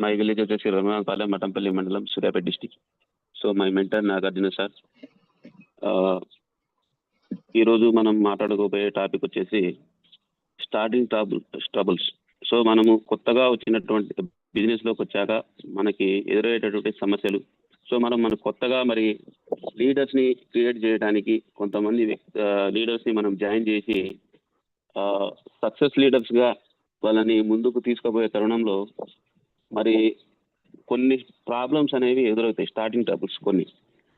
My village వచ్చేసి రఘునాథపాలెం, మఠంపల్లి మండలం, Suryapet district. So my mentor Nagarjuna sir. ఈరోజు మనం మాట్లాడుకోబోయే టాపిక్ వచ్చేసి స్టార్టింగ్ ట్రబుల్స్. సో మనము కొత్తగా వచ్చినటువంటి బిజినెస్లోకి వచ్చాక మనకి ఎదురయ్యేటటువంటి సమస్యలు. సో మన కొత్తగా మరి లీడర్స్ని క్రియేట్ చేయడానికి కొంతమంది లీడర్స్ని మనం జాయిన్ చేసి సక్సెస్ లీడర్స్గా వాళ్ళని ముందుకు తీసుకుపోయే తరుణంలో మరి కొన్ని ప్రాబ్లమ్స్ అనేవి ఎదురవుతాయి, స్టార్టింగ్ ట్రబుల్స్ కొన్ని.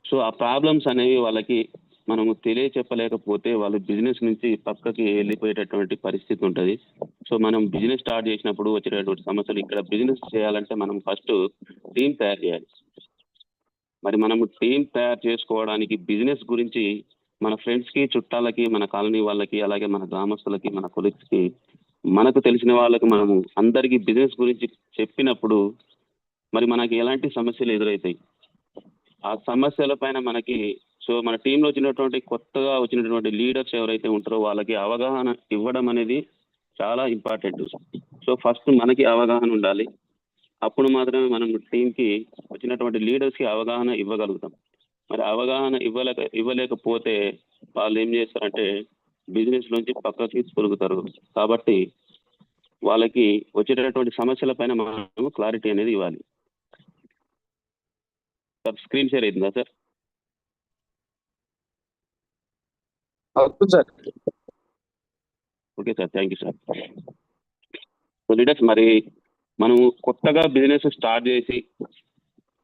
సో ఆ ప్రాబ్లమ్స్ అనేవి వాళ్ళకి మనము తెలియచెప్పలేకపోతే వాళ్ళు బిజినెస్ నుంచి పక్కకి వెళ్ళిపోయేటటువంటి పరిస్థితి ఉంటుంది. సో మనం బిజినెస్ స్టార్ట్ చేసినప్పుడు వచ్చేటటువంటి సమస్యలు, ఇక్కడ బిజినెస్ చేయాలంటే మనం ఫస్ట్ టీం తయారు చేయాలి. మరి మనము టీం తయారు చేసుకోవడానికి బిజినెస్ గురించి మన ఫ్రెండ్స్కి, చుట్టాలకి, మన కాలనీ వాళ్ళకి, అలాగే మన గ్రామస్తులకి, మన కొలీగ్స్కి, మనకు తెలిసిన వాళ్ళకి మనము అందరికీ బిజినెస్ గురించి చెప్పినప్పుడు మరి మనకి ఎలాంటి సమస్యలు ఎదురవుతాయి. ఆ సమస్యల పైన మనకి సో మన టీంలో వచ్చినటువంటి కొత్తగా వచ్చినటువంటి లీడర్స్ ఎవరైతే ఉంటారో వాళ్ళకి అవగాహన ఇవ్వడం అనేది చాలా ఇంపార్టెంట్. సో ఫస్ట్ మనకి అవగాహన ఉండాలి, అప్పుడు మాత్రమే మనం టీంకి వచ్చినటువంటి లీడర్స్కి అవగాహన ఇవ్వగలుగుతాం. మరి అవగాహన ఇవ్వలేకపోతే వాళ్ళు ఏం చేస్తారంటే బిజినెస్ నుంచి పక్కకి తొలుగుతారు. కాబట్టి వాళ్ళకి వచ్చేటటువంటి సమస్యల పైన మనం క్లారిటీ అనేది ఇవ్వాలి. సార్ స్క్రీన్ షేర్ అవుతుందా sir? Sir okay sir, thank you sir. So leaders, మరి మనం కొత్తగా బిజినెస్ స్టార్ట్ చేసి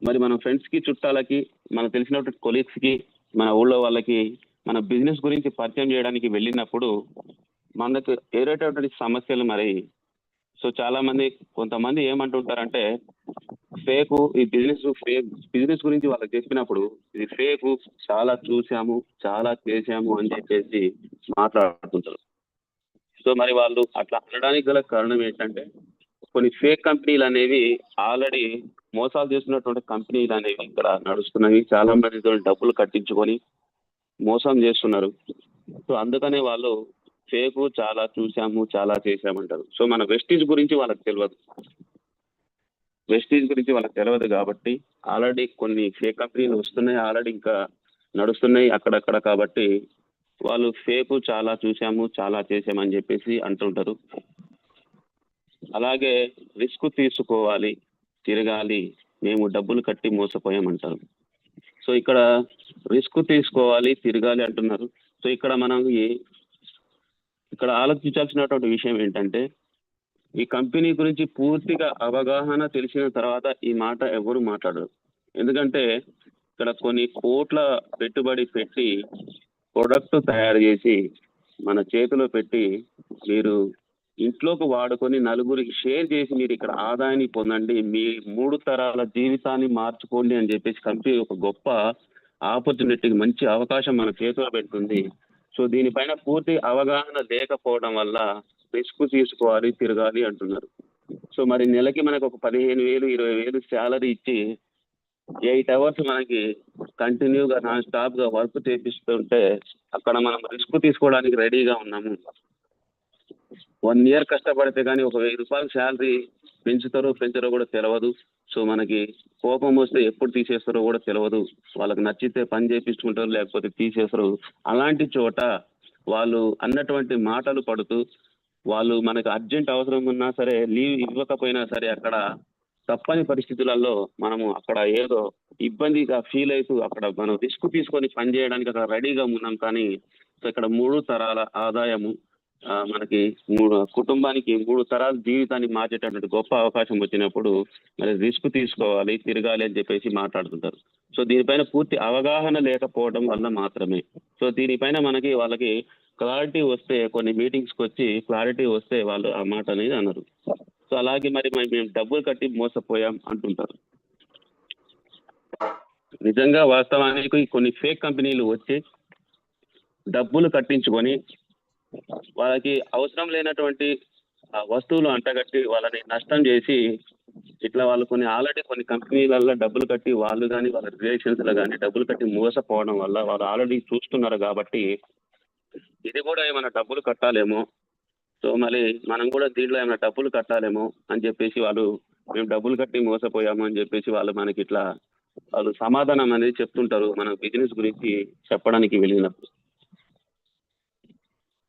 మరి మన ఫ్రెండ్స్కి, చుట్టాలకి, మనకు తెలిసినటువంటి కొలీగ్స్కి, మన ఊళ్ళో వాళ్ళకి మన బిజినెస్ గురించి పరిచయం చేయడానికి వెళ్ళినప్పుడు మనకు ఎదురయ్యేటటువంటి సమస్యలు మరి సో చాలా మంది కొంతమంది ఏమంటుంటారంటే ఫేకు, ఈ బిజినెస్ గురించి వాళ్ళకి చెప్పినప్పుడు ఇది ఫేకు, చాలా చూసాము, చాలా చేసాము అని చెప్పేసి మాట్లాడుతుంటారు. సో మరి వాళ్ళు అట్లా అనడానికి గల కారణం ఏంటంటే కొన్ని ఫేక్ కంపెనీలు అనేవి ఆల్రెడీ మోసాలు చేస్తున్నటువంటి కంపెనీలు అనేవి ఇక్కడ నడుస్తున్నాయి. చాలా మందితో డబ్బులు కట్టించుకొని మోసం చేస్తున్నారు. సో అందుకనే వాళ్ళు ఫేకు, చాలా చూసాము, చాలా చేసామంటారు. సో మన వెస్టీజ్ గురించి వాళ్ళకి తెలియదు కాబట్టి ఆల్రెడీ కొన్ని ఫేక్ కంపెనీలు వస్తున్నాయి, ఆల్రెడీ ఇంకా నడుస్తున్నాయి అక్కడక్కడ. కాబట్టి వాళ్ళు ఫేకు, చాలా చూసాము, చాలా చేసామని చెప్పేసి అంటుంటారు. అలాగే రిస్క్ తీసుకోవాలి, తిరగాలి, మేము డబ్బులు కట్టి మోసపోయామంటారు. సో ఇక్కడ రిస్క్ తీసుకోవాలి, తిరగాలి అంటున్నారు. సో ఇక్కడ మనం ఇక్కడ ఆలోచించాల్సినటువంటి విషయం ఏంటంటే ఈ కంపెనీ గురించి పూర్తిగా అవగాహన తెలిసిన తర్వాత ఈ మాట ఎవరు మాట్లాడరు. ఎందుకంటే ఇక్కడ కొన్ని కోట్ల పెట్టుబడి పెట్టి ప్రొడక్ట్ తయారు చేసి మన చేతిలో పెట్టి మీరు ఇంట్లోకి వాడుకొని నలుగురికి షేర్ చేసి మీరు ఇక్కడ ఆదాయాన్ని పొందండి, మీ 3 తరాల జీవితాన్ని మార్చుకోండి అని చెప్పేసి కంపెనీ ఒక గొప్ప ఆపర్చునిటీ, మంచి అవకాశం మన చేతిలో పెడుతుంది. సో దీనిపైన పూర్తి అవగాహన లేకపోవడం వల్ల రిస్క్ తీసుకోవాలి, తిరగాలి అంటున్నారు. సో మరి నెలకి మనకు ఒక 15,000, 20,000 శాలరీ ఇచ్చి 8 అవర్స్ మనకి కంటిన్యూగా నాన్ స్టాప్ గా వర్క్ చేపిస్తుంటే అక్కడ మనం రిస్క్ తీసుకోవడానికి రెడీగా ఉన్నాము. 1 ఇయర్ కష్టపడితే కానీ ఒక 1,000 రూపాయలు శాలరీ పెంచుతారో కూడా తెలియదు. సో మనకి కోపం వస్తే ఎప్పుడు తీసేస్తారో కూడా తెలియదు. వాళ్ళకి నచ్చితే పని చేయించుకుంటారు, లేకపోతే తీసేస్తారు. అలాంటి చోట వాళ్ళు అన్నటువంటి మాటలు పడుతూ వాళ్ళు మనకు అర్జెంట్ అవసరం ఉన్నా సరే, లీవ్ ఇవ్వకపోయినా సరే అక్కడ తప్పని పరిస్థితులలో మనము అక్కడ ఏదో ఇబ్బందిగా ఫీల్ అవుతూ అక్కడ మనం రిస్క్ తీసుకొని పని చేయడానికి అక్కడ రెడీగా ఉన్నాం. కానీ సో ఇక్కడ 3 తరాల ఆదాయము మనకి కుటుంబానికి 3 తరాల జీవితాన్ని మార్చేటటువంటి గొప్ప అవకాశం వచ్చినప్పుడు మరి రిస్క్ తీసుకోవాలి, తిరగాలి అని చెప్పేసి మాట్లాడుతుంటారు. సో దీనిపైన పూర్తి అవగాహన లేకపోవడం వల్ల మాత్రమే. సో దీనిపైన వాళ్ళకి క్లారిటీ వస్తే, కొన్ని మీటింగ్స్కి వచ్చి క్లారిటీ వస్తే వాళ్ళు ఆ మాట అనేది అన్నారు. సో అలాగే మరి మేము డబ్బులు కట్టి మోసపోయాం అంటుంటారు. నిజంగా వాస్తవానికి కొన్ని ఫేక్ కంపెనీలు వచ్చి డబ్బులు కట్టించుకొని వాళ్ళకి అవసరం లేనటువంటి వస్తువులు అంటగట్టి వాళ్ళని నష్టం చేసి ఇట్లా వాళ్ళు ఆల్రెడీ కొన్ని కంపెనీలలో డబ్బులు కట్టి వాళ్ళు కానీ వాళ్ళ రిలేషన్స్లో కానీ డబ్బులు కట్టి మోసపోవడం వల్ల వాళ్ళు ఆల్రెడీ చూస్తున్నారు. కాబట్టి ఇది కూడా ఏమైనా డబ్బులు కట్టాలేమో, సో మళ్ళీ మనం కూడా దీంట్లో ఏమైనా డబ్బులు కట్టాలేమో అని చెప్పేసి వాళ్ళు మేము డబ్బులు కట్టి మోసపోయాము అని చెప్పేసి వాళ్ళు సమాధానం అనేది చెప్తుంటారు మన బిజినెస్ గురించి చెప్పడానికి వెళ్ళినప్పుడు.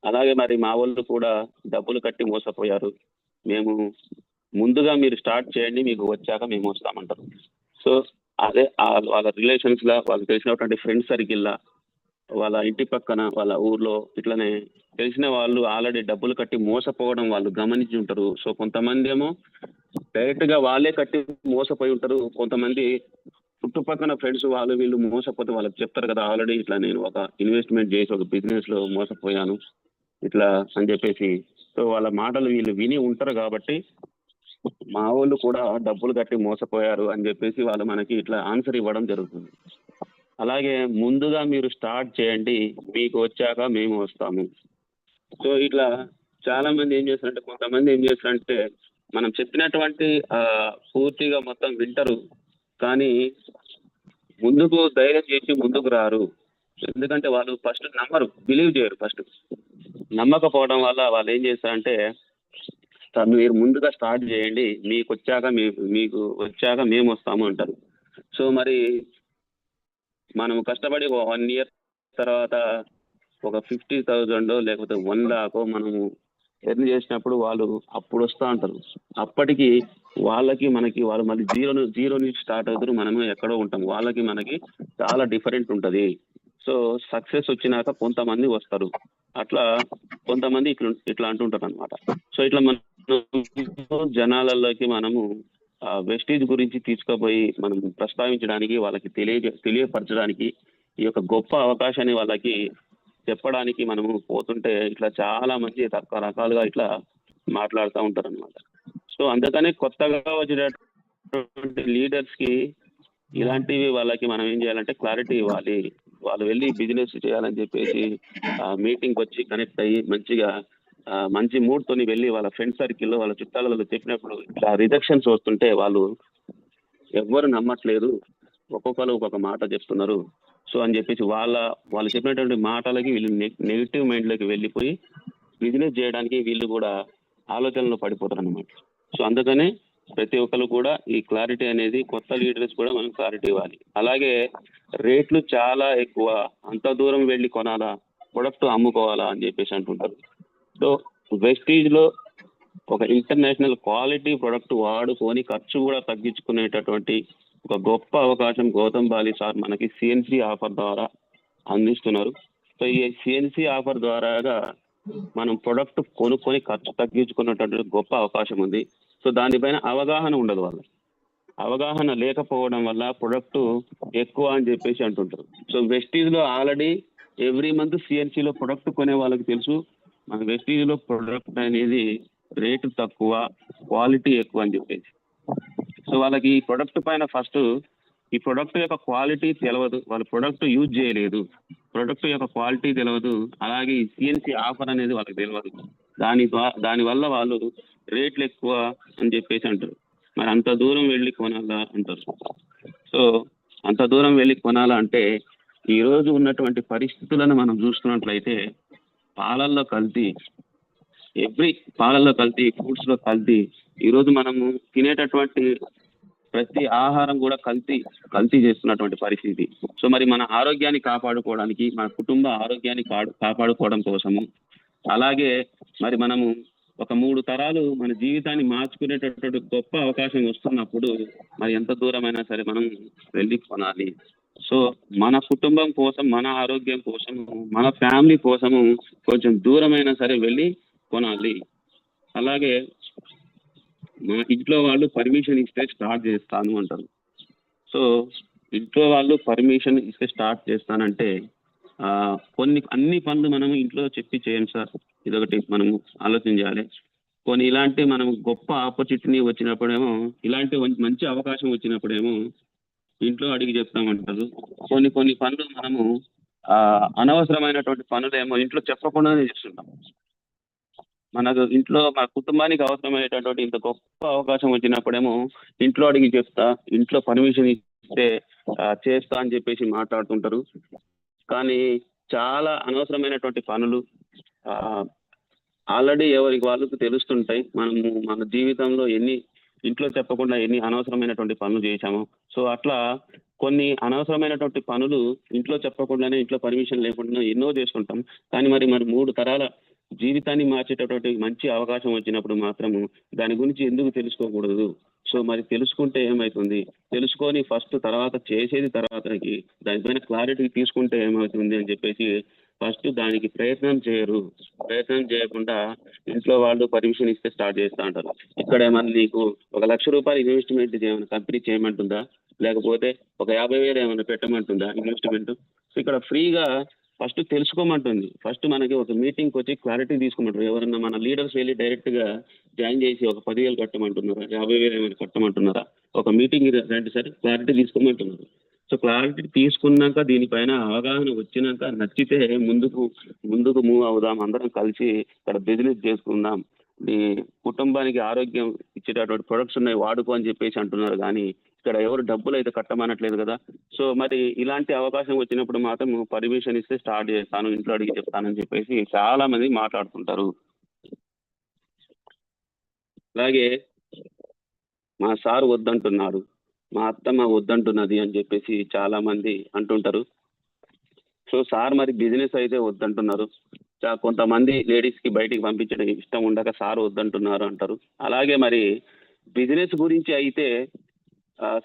అలాగే మరి మా వాళ్ళు కూడా డబ్బులు కట్టి మోసపోయారు, మేము ముందుగా మీరు స్టార్ట్ చేయండి, మీకు వచ్చాక మేము వస్తామంటారు. సో అదే వాళ్ళ రిలేషన్స్ లా, వాళ్ళకి తెలిసినటువంటి ఫ్రెండ్ సర్కిల్ లా, వాళ్ళ ఇంటి పక్కన వాళ్ళ ఊర్లో ఇట్లనే తెలిసిన వాళ్ళు ఆల్రెడీ డబ్బులు కట్టి మోసపోవడం వాళ్ళు గమనించి ఉంటారు. సో కొంతమంది ఏమో డైరెక్ట్ గా వాళ్ళే కట్టి మోసపోయి ఉంటారు, కొంతమంది చుట్టుపక్కల ఫ్రెండ్స్ వాళ్ళు వీళ్ళు మోసపోతే వాళ్ళకి చెప్తారు కదా, ఆల్రెడీ ఇట్లా నేను ఒక ఇన్వెస్ట్మెంట్ చేసి ఒక బిజినెస్ లో మోసపోయాను ఇట్లా అని చెప్పేసి. సో వాళ్ళ మాటలు వీళ్ళు విని ఉంటారు కాబట్టి మా వాళ్ళు కూడా డబ్బులు కట్టి మోసపోయారు అని చెప్పేసి వాళ్ళు మనకి ఇట్లా ఆన్సర్ ఇవ్వడం జరుగుతుంది. అలాగే ముందుగా మీరు స్టార్ట్ చేయండి, మీకు వచ్చాక మేము వస్తాము. సో ఇట్లా చాలా మంది ఏం చేస్తారంటే, కొంతమంది ఏం చేస్తారంటే మనం చెప్పినటువంటి పూర్తిగా మొత్తం వింటారు, కానీ ముందుకు ధైర్యం చేసి ముందుకు రారు. ఎందుకంటే వాళ్ళు ఫస్ట్ నమ్మరు, బిలీవ్ చేయరు. ఫస్ట్ నమ్మకపోవడం వల్ల వాళ్ళు ఏం చేస్తారంటే, మీరు ముందుగా స్టార్ట్ చేయండి, మీకు వచ్చాక మేము వస్తాము అంటారు. సో మరి మనం కష్టపడి 1 year తర్వాత ఒక 50,000 లేకపోతే 1 lakh మనము ఎర్న్ చేసినప్పుడు వాళ్ళు అప్పుడు వస్తూ ఉంటారు. అప్పటికి మనకి వాళ్ళు మళ్ళీ జీరో నుంచి స్టార్ట్ అవుతారు, మనము ఎక్కడో ఉంటాం. వాళ్ళకి మనకి చాలా డిఫరెంట్ ఉంటుంది. సో సక్సెస్ వచ్చినాక కొంతమంది వస్తారు, అట్లా కొంతమంది ఇట్లా అంటుంటారు అనమాట. సో ఇట్లా మనం జనాలలోకి మనము వెస్టేజ్ గురించి తీసుకుపోయి మనం ప్రస్తావించడానికి, వాళ్ళకి తెలియపరచడానికి, ఈ యొక్క గొప్ప అవకాశాన్ని వాళ్ళకి చెప్పడానికి మనము పోతుంటే ఇట్లా చాలా మంది రకరకాలుగా ఇట్లా మాట్లాడుతూ ఉంటారు అనమాట. సో అందుకని కొత్తగా వచ్చినటువంటి లీడర్స్ కి ఇలాంటివి వాళ్ళకి మనం ఏం చేయాలంటే క్లారిటీ ఇవ్వాలి. వాళ్ళు వెళ్ళి బిజినెస్ చేయాలని చెప్పేసి మీటింగ్ వచ్చి కనెక్ట్ అయ్యి మంచి మూడ్ తోని వెళ్ళి వాళ్ళ ఫ్రెండ్ సర్కిల్లో వాళ్ళ చుట్టాలలో చెప్పినప్పుడు ఇట్లా రిజెక్షన్స్ వస్తుంటే వాళ్ళు ఎవ్వరు నమ్మట్లేదు, ఒక్కొక్కరు ఒక్కొక్క మాట చెప్తున్నారు. సో అని చెప్పేసి వాళ్ళు చెప్పినటువంటి మాటలకి వీళ్ళు నెగిటివ్ మైండ్లోకి వెళ్ళిపోయి బిజినెస్ చేయడానికి వీళ్ళు కూడా ఆలోచనలో పడిపోతారు అనమాట. సో అందుకనే ప్రతి ఒక్కరు కూడా ఈ క్లారిటీ అనేది, కొత్త లీడర్స్ కూడా మనం క్లారిటీ ఇవ్వాలి. అలాగే రేట్లు చాలా ఎక్కువ, అంత దూరం వెళ్ళి కొనాలా, ప్రొడక్ట్ అమ్ముకోవాలా అని చెప్పేసి అంటుంటారు. సో వెస్టీజ్ లో ఒక ఇంటర్నేషనల్ క్వాలిటీ ప్రొడక్ట్ వాడుకొని ఖర్చు కూడా తగ్గించుకునేటటువంటి ఒక గొప్ప అవకాశం గౌతమ్ బాలి సార్ మనకి సిఎన్సి ఆఫర్ ద్వారా అందిస్తున్నారు. సో ఈ సిఎన్సి ఆఫర్ ద్వారాగా మనం ప్రొడక్ట్ కొనుక్కొని ఖర్చు తగ్గించుకునేటటువంటి గొప్ప అవకాశం ఉంది. సో దానిపైన అవగాహన ఉండదు, వాళ్ళకి అవగాహన లేకపోవడం వల్ల ప్రొడక్ట్ ఎక్కువ అని చెప్పేసి అంటుంటారు. సో వెస్టీజ్ లో ఆల్రెడీ ఎవ్రీ మంత్ సిఎన్సిలో ప్రొడక్ట్ కొనే వాళ్ళకి తెలుసు, మన వెస్టీజ్ లో ప్రొడక్ట్ అనేది రేటు తక్కువ, క్వాలిటీ ఎక్కువ అని చెప్పేసి. సో వాళ్ళకి ఈ ప్రొడక్ట్ పైన ఫస్ట్ ఈ ప్రొడక్ట్ యొక్క క్వాలిటీ తెలియదు, వాళ్ళు ప్రొడక్ట్ యూజ్ చేయలేదు, ప్రొడక్ట్ యొక్క క్వాలిటీ తెలియదు, అలాగే ఈ సిఎన్సి ఆఫర్ అనేది వాళ్ళకి తెలియదు. దానివల్ల వాళ్ళు రేట్లు ఎక్కువ అని చెప్పేసి అంటారు. మరి అంత దూరం వెళ్ళి కొనాలా అంటారు. సో అంత దూరం వెళ్ళి కొనాలా అంటే ఈరోజు ఉన్నటువంటి పరిస్థితులను మనం చూసుకున్నట్లయితే పాలల్లో కల్తీ, పాలల్లో కల్తీ, ఫుడ్స్ లో కల్తీ, ఈరోజు మనము తినేటటువంటి ప్రతి ఆహారం కూడా కల్తీ చేస్తున్నటువంటి పరిస్థితి. సో మరి మన ఆరోగ్యాన్ని కాపాడుకోవడానికి, మన కుటుంబ ఆరోగ్యాన్ని కాపాడుకోవడం కోసము, అలాగే మరి మనము ఒక 3 తరాలు మన జీవితాన్ని మార్చుకునేటటువంటి గొప్ప అవకాశం వస్తున్నప్పుడు మరి ఎంత దూరమైనా సరే మనం వెళ్ళి కొనాలి. సో మన కుటుంబం కోసం, మన ఆరోగ్యం కోసము, మన ఫ్యామిలీ కోసము కొంచెం దూరమైనా సరే వెళ్ళి కొనాలి. అలాగే మా ఇంట్లో వాళ్ళు పర్మిషన్ ఇస్తే స్టార్ట్ చేస్తాను అంటారు. సో ఇంట్లో వాళ్ళు పర్మిషన్ ఇస్తే స్టార్ట్ చేస్తానంటే అన్ని పనులు మనం ఇంట్లో చెప్పి చేయండి సార్, ఇదొకటి మనము ఆలోచన చేయాలి. కొన్ని ఇలాంటి మనం గొప్ప ఆపర్చునిటీ వచ్చినప్పుడేమో, ఇలాంటి మంచి అవకాశం వచ్చినప్పుడేమో ఇంట్లో అడిగి చెప్తామంటారు. కొన్ని పనులు మనము అనవసరమైనటువంటి పనులేమో ఇంట్లో చెప్పకుండానే చేస్తుంటాం. మనకు ఇంట్లో మన కుటుంబానికి అవసరమైనటువంటి ఇంత గొప్ప అవకాశం వచ్చినప్పుడేమో ఇంట్లో అడిగి చెప్తా, ఇంట్లో పర్మిషన్ ఇస్తే చేస్తా అని చెప్పేసి మాట్లాడుతుంటారు. కానీ చాలా అనవసరమైనటువంటి పనులు ఆల్రెడీ ఎవరికి వాళ్ళకు తెలుస్తుంటాయి. మనము మన జీవితంలో ఎన్ని ఇంట్లో చెప్పకుండా ఎన్ని అనవసరమైనటువంటి పనులు చేశాము. సో అట్లా కొన్ని అనవసరమైనటువంటి పనులు ఇంట్లో చెప్పకుండానే, ఇంట్లో పర్మిషన్ లేకుండా ఎన్నో చేసుకుంటాం. కానీ మరి 3 తరాల జీవితాన్ని మార్చేటటువంటి మంచి అవకాశం వచ్చినప్పుడు మాత్రము దాని గురించి ఎందుకు తెలుసుకోకూడదు? సో మరి తెలుసుకుంటే ఏమైతుంది? తెలుసుకొని ఫస్ట్ తర్వాత చేసేది తర్వాతకి దానిపైన క్లారిటీ తీసుకుంటే ఏమవుతుంది అని చెప్పేసి ఫస్ట్ దానికి ప్రయత్నం చేయరు. ప్రయత్నం చేయకుండా ఇంట్లో వాళ్ళు పర్మిషన్ ఇస్తే స్టార్ట్ చేస్తా అంటారు. ఇక్కడ ఏమన్నా నీకు ఒక ₹1,00,000 ఇన్వెస్ట్‌మెంట్ చేయమని కంపెనీ చేయమంటుందా? లేకపోతే ఒక 50,000 ఏమన్నా పెట్టమంటుందా ఇన్వెస్ట్‌మెంట్? సో ఇక్కడ ఫ్రీగా ఫస్ట్ తెలుసుకోమంటుంది. ఫస్ట్ మనకి ఒక మీటింగ్‌కొచ్చి క్లారిటీ తీసుకోమంటారు. ఎవరన్నా మన లీడర్స్ వెళ్లి డైరెక్ట్‌గా జాయిన్ చేసి ఒక 10,000 కట్టమంటున్నారా? 50,000 ఏమైనా కట్టమంటున్నారా? ఒక మీటింగ్ రండి సార్ క్లారిటీ తీసుకోమంటున్నారు. సో క్లారిటీ తీసుకున్నాక దీనిపైన అవగాహన వచ్చినాక నచ్చితే ముందుకు మూవ్ అవుదాం. అందరం కలిసి ఇక్కడ బిజినెస్ చేసుకుందాం. ఈ కుటుంబానికి ఆరోగ్యం ఇచ్చేటటువంటి ప్రొడక్ట్స్ ఉన్నాయి వాడుకో అని చెప్పేసి అంటున్నారు. కానీ ఇక్కడ ఎవరు డబ్బులు అయితే కట్టమనట్లేదు కదా. సో మరి ఇలాంటి అవకాశం వచ్చినప్పుడు మాత్రం పర్మిషన్ ఇస్తే స్టార్ట్ చేస్తాను, ఇంట్లో అడిగి చెప్తానని చెప్పేసి చాలా మంది మాట్లాడుతుంటారు. అలాగే మా సార్ వద్దంటున్నాడు, మా అత్తమ్మ వద్దంటున్నది అని చెప్పేసి చాలా మంది అంటుంటారు. సో సార్ మరి బిజినెస్ అయితే వద్దంటున్నారు. కొంతమంది లేడీస్‌కి బయటికి పంపించడం ఇష్టం ఉండక సార్ వద్దంటున్నారు అంటారు. అలాగే మరి బిజినెస్ గురించి అయితే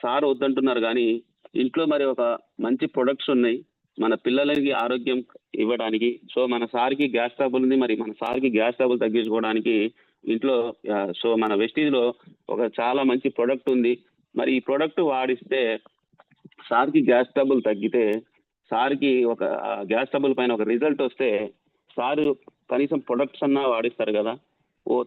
సార్ వద్దంటున్నారు గానీ, ఇంట్లో మరి ఒక మంచి ప్రొడక్ట్స్ ఉన్నాయి. మన పిల్లలకి ఆరోగ్యం ఇవ్వడానికి. సో మన సార్‌కి గ్యాస్ ట్రబుల్ ఉంది. మరి మన సార్‌కి గ్యాస్ ట్రబుల్ తగ్గించుకోవడానికి ఇంట్లో సో మన వెస్టీజ్‌లో ఒక చాలా మంచి ప్రొడక్ట్ ఉంది. మరి ఈ ప్రొడక్ట్ వాడిస్తే సార్‌కి గ్యాస్ ట్రబుల్ తగ్గితే, సార్‌కి ఒక గ్యాస్ ట్రబుల్ పైన ఒక రిజల్ట్ వస్తే, సారు కనీసం ప్రొడక్ట్స్ అన్నా వాడిస్తారు గదా.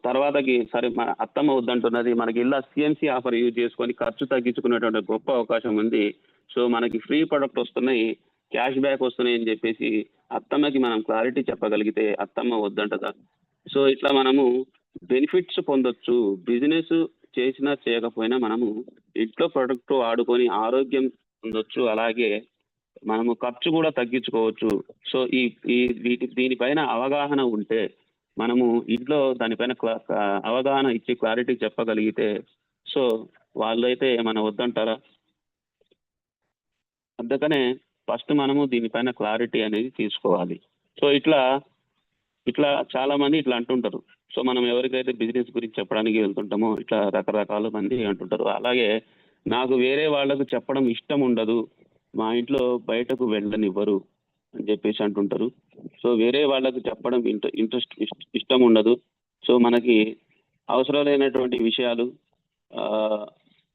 తర్వాతకి సరే మన అత్తమ్మ వద్దంటున్నది. మనకి ఇలా సీఎంసీ ఆఫర్ యూజ్ చేసుకొని ఖర్చు తగ్గించుకునేటువంటి గొప్ప అవకాశం ఉంది. సో మనకి ఫ్రీ ప్రొడక్ట్ వస్తున్నాయి, క్యాష్ బ్యాక్ వస్తున్నాయి అని చెప్పేసి అత్తమ్మకి మనం క్లారిటీ చెప్పగలిగితే అత్తమ్మ వద్దంటదా. సో ఇట్లా మనము బెనిఫిట్స్ పొందొచ్చు. బిజినెస్ చేసినా చేయకపోయినా మనము ఇంట్లో ప్రొడక్ట్ వాడుకొని ఆరోగ్యం పొందొచ్చు. అలాగే మనము ఖర్చు కూడా తగ్గించుకోవచ్చు. సో ఈ ఈ దీనిపైన అవగాహన ఉంటే మనము ఇంట్లో దానిపైన అవగాహన ఇచ్చి క్లారిటీ చెప్పగలిగితే సో వాళ్ళైతే ఏమైనా వద్దంటారా? అందుకనే ఫస్ట్ మనము దీనిపైన క్లారిటీ అనేది తీసుకోవాలి. సో ఇట్లా చాలా మంది ఇట్లా అంటుంటారు. సో మనం ఎవరికైతే బిజినెస్ గురించి చెప్పడానికి వెళ్తుంటామో ఇట్లా రకరకాల మంది అంటుంటారు. అలాగే నాకు వేరే వాళ్ళకు చెప్పడం ఇష్టం ఉండదు, మా ఇంట్లో బయటకు వెళ్ళనివ్వరు అని చెప్పేసి అంటుంటారు. సో వేరే వాళ్ళకు చెప్పడం ఇష్టం ఉండదు. సో మనకి అవసరం లేనటువంటి విషయాలు,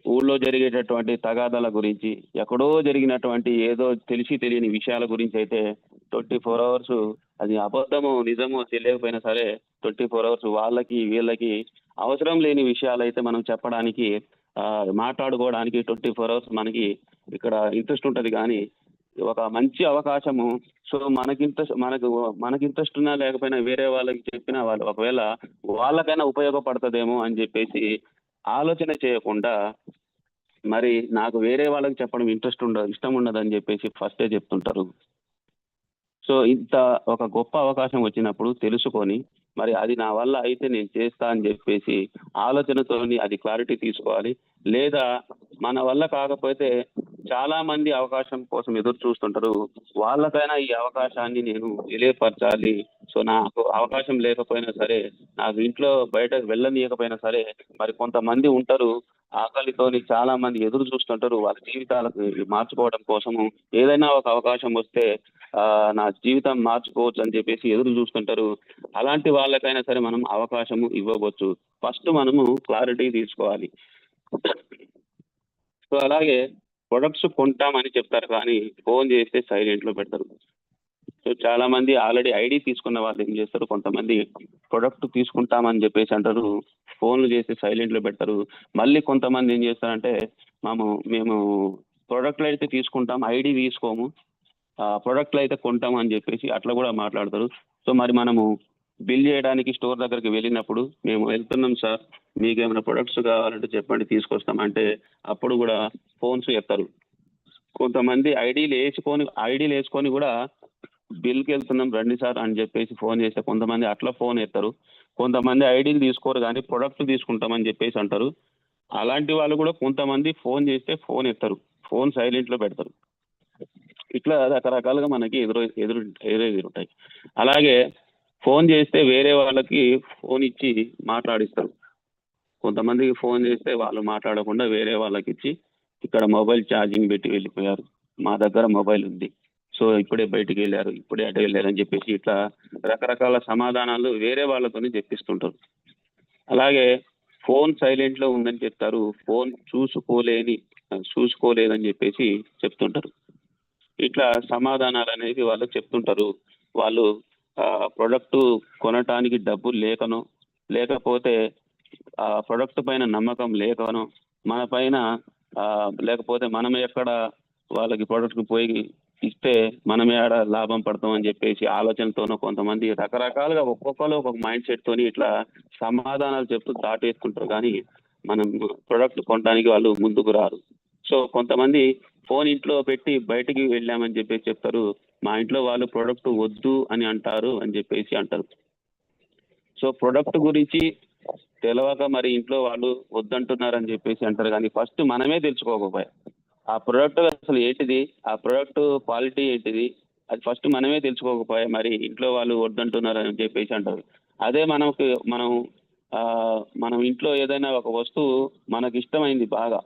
ఊళ్ళో జరిగేటటువంటి తగాదాల గురించి, ఎక్కడో జరిగినటువంటి ఏదో తెలిసి తెలియని విషయాల గురించి అయితే 24 అవర్స్ అది అబద్ధమో నిజమో తెలియకపోయినా సరే 24 అవర్స్ వాళ్ళకి వీళ్ళకి అవసరం లేని విషయాలైతే మనం చెప్పడానికి మాట్లాడుకోవడానికి 24 అవర్స్ మనకి ఇక్కడ ఇంట్రెస్ట్ ఉంటుంది. కానీ ఒక మంచి అవకాశము సో మనకి ఇంట్రెస్ట్ ఉన్నా లేకపోయినా వేరే వాళ్ళకి చెప్పినా వాళ్ళు ఒకవేళ వాళ్ళకైనా ఉపయోగపడుతుందేమో అని చెప్పేసి ఆలోచన చేయకుండా మరి నాకు వేరే వాళ్ళకి చెప్పడం ఇష్టం ఉండదు అని చెప్పేసి ఫస్టే చెప్తుంటారు. సో ఇంత ఒక గొప్ప అవకాశం వచ్చినప్పుడు తెలుసుకొని మరి అది నా వల్ల అయితే నేను చేస్తా అని చెప్పేసి ఆలోచనతోని అది క్లారిటీ తీసుకోవాలి. లేదా మన వల్ల కాకపోతే చాలా మంది అవకాశం కోసం ఎదురు చూస్తుంటారు. వాళ్ళకైనా ఈ అవకాశాన్ని నేను తెలియపరచాలి. సో నాకు అవకాశం లేకపోయినా సరే, నాకు ఇంట్లో బయటకు వెళ్ళనీయకపోయినా సరే, మరి కొంతమంది ఉంటారు ఆకలితోని చాలా మంది ఎదురు చూస్తుంటారు వాళ్ళ జీవితాలకు మార్చుకోవడం కోసము. ఏదైనా ఒక అవకాశం వస్తే నా జీవితం మార్చుకోవచ్చు అని చెప్పేసి ఎదురు చూస్తుంటారు. అలాంటి వాళ్ళకైనా సరే మనం అవకాశము ఇవ్వవచ్చు. ఫస్ట్ మనము క్లారిటీ తీసుకోవాలి. సో అలాగే ప్రొడక్ట్స్ కొంటామని చెప్తారు కానీ ఫోన్ చేస్తే సైలెంట్లో పెడతారు. సో చాలా మంది ఆల్రెడీ ఐడి తీసుకున్న వాళ్ళు ఏం చేస్తారు, కొంతమంది ప్రొడక్ట్ తీసుకుంటామని చెప్పేసి అంటారు, ఫోన్లు చేసి సైలెంట్లో పెడతారు. మళ్ళీ కొంతమంది ఏం చేస్తారంటే మేము ప్రొడక్ట్లు అయితే తీసుకుంటాం, ఐడి తీసుకోము, ప్రొడక్ట్లు అయితే కొంటాం అని చెప్పేసి అట్లా కూడా మాట్లాడతారు. సో మరి మనము బిల్ చేయడానికి స్టోర్ దగ్గరికి వెళ్ళినప్పుడు మేము వెళ్తున్నాం సార్, మీకు ఏమైనా ప్రొడక్ట్స్ కావాలంటే చెప్పండి తీసుకొస్తాం అంటే అప్పుడు కూడా ఫోన్స్ ఎత్తారు. కొంతమంది ఐడీలు వేసుకొని కూడా బిల్కి వెళ్తున్నాం రండి సార్ అని చెప్పేసి ఫోన్ చేస్తే కొంతమంది అట్లా ఫోన్ ఎత్తారు. కొంతమంది ఐడీలు తీసుకోరు కానీ ప్రొడక్ట్ తీసుకుంటామని చెప్పేసి అంటారు. అలాంటి వాళ్ళు కూడా కొంతమంది ఫోన్ చేస్తే ఫోన్ ఎత్తరు, ఫోన్ సైలెంట్లో పెడతారు. ఇట్లా రకరకాలుగా మనకి ఎదురుంటాయి. అలాగే ఫోన్ చేస్తే వేరే వాళ్ళకి ఫోన్ ఇచ్చి మాట్లాడిస్తారు. కొంతమందికి ఫోన్ చేస్తే వాళ్ళు మాట్లాడకుండా వేరే వాళ్ళకి ఇచ్చి, ఇక్కడ మొబైల్ ఛార్జింగ్ పెట్టి వెళ్ళిపోయారు, మా దగ్గర మొబైల్ ఉంది, సో ఇప్పుడే బయటికి వెళ్ళారు, ఇప్పుడే అటు వెళ్ళారు అని చెప్పేసి ఇట్లా రకరకాల సమాధానాలు వేరే వాళ్ళతోనే చెప్పిస్తుంటారు. అలాగే ఫోన్ సైలెంట్లో ఉందని చెప్తారు, ఫోన్ చూసుకోలేదని చెప్పేసి చెప్తుంటారు. ఇట్లా సమాధానాలు అనేది వాళ్ళు చెప్తుంటారు. వాళ్ళు ప్రొడక్ట్ కొనటానికి డబ్బులు లేకనో, లేకపోతే ఆ ప్రొడక్ట్ పైన నమ్మకం లేకనో, మన పైన లేకపోతే మనం ఎక్కడ వాళ్ళకి ప్రొడక్ట్ పోయి ఇస్తే మనమే ఆడ లాభం పడతాం అని చెప్పేసి ఆలోచనతోనో కొంతమంది రకరకాలుగా ఒక్కొక్కరు ఒక్కొక్క మైండ్ సెట్ తోని ఇట్లా సమాధానాలు చెప్తూ దాటేసుకుంటారు, కానీ మనం ప్రొడక్ట్ కొనడానికి వాళ్ళు ముందుకు రారు. సో కొంతమంది ఫోన్ ఇంట్లో పెట్టి బయటికి వెళ్ళామని చెప్పేసి చెప్తారు, మా ఇంట్లో వాళ్ళు ప్రొడక్ట్ వద్దు అని అంటారు అని చెప్పేసి అంటారు. సో ప్రొడక్ట్ గురించి తెలియక మరి ఇంట్లో వాళ్ళు వద్దంటున్నారని చెప్పేసి అంటారు, కానీ ఫస్ట్ మనమే తెలుసుకోకపోయా ఆ ప్రొడక్ట్ అసలు ఏంటిది, ఆ ప్రొడక్ట్ క్వాలిటీ ఏంటిది, అది ఫస్ట్ మనమే తెలుసుకోకపోయా మరి ఇంట్లో వాళ్ళు వద్దంటున్నారు అని చెప్పేసి అంటారు. అదే మనం ఇంట్లో ఏదైనా ఒక వస్తువు మనకి ఇష్టమైంది బాగా,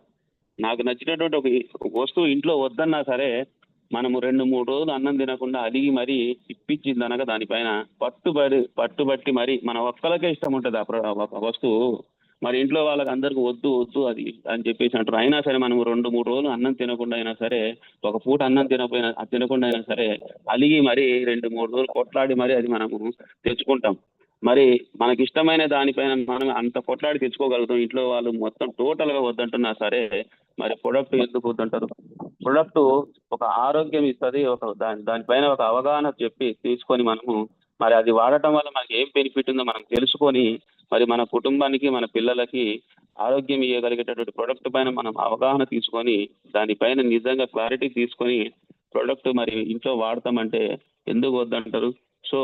నాకు నచ్చినటువంటి ఒక వస్తువు ఇంట్లో వద్దన్నా సరే, మనము 2-3 రోజులు అన్నం తినకుండా అలిగి మరీ ఇప్పించింది అనగా దానిపైన పట్టుబట్టి మరి మన ఒక్కలకే ఇష్టం ఉంటుంది ఒక వస్తువు, మరి ఇంట్లో వాళ్ళకి అందరికి వద్దు వద్దు అది అని చెప్పేసి అంటారు. అయినా సరే మనం 2-3 రోజులు అన్నం తినకుండా అయినా సరే, ఒక పూట అన్నం తినకుండా అయినా సరే అలిగి మరి 2-3 రోజులు కొట్లాడి మరి అది మనము తెచ్చుకుంటాం. మరి మనకి ఇష్టమైన దానిపైన మనం అంత కొట్లాడి తెచ్చుకోగలుగుతాం, ఇంట్లో వాళ్ళు మొత్తం టోటల్గా వద్దంటున్నా సరే మరి ప్రొడక్ట్ ఎందుకు వద్దంటారు? ప్రొడక్ట్ ఒక ఆరోగ్యం ఇస్తుంది, దానిపైన ఒక అవగాహన చెప్పి తీసుకొని మనము మరి అది వాడటం వల్ల మనకి ఏం బెనిఫిట్ ఉందో మనం తెలుసుకొని మరి మన కుటుంబానికి మన పిల్లలకి ఆరోగ్యం ఇవ్వగలిగేటటువంటి ప్రొడక్ట్ పైన మనం అవగాహన తీసుకొని దానిపైన నిజంగా క్లారిటీ తీసుకొని ప్రొడక్ట్ మరి ఇంట్లో వాడతామంటే ఎందుకు వద్దంటారు? సో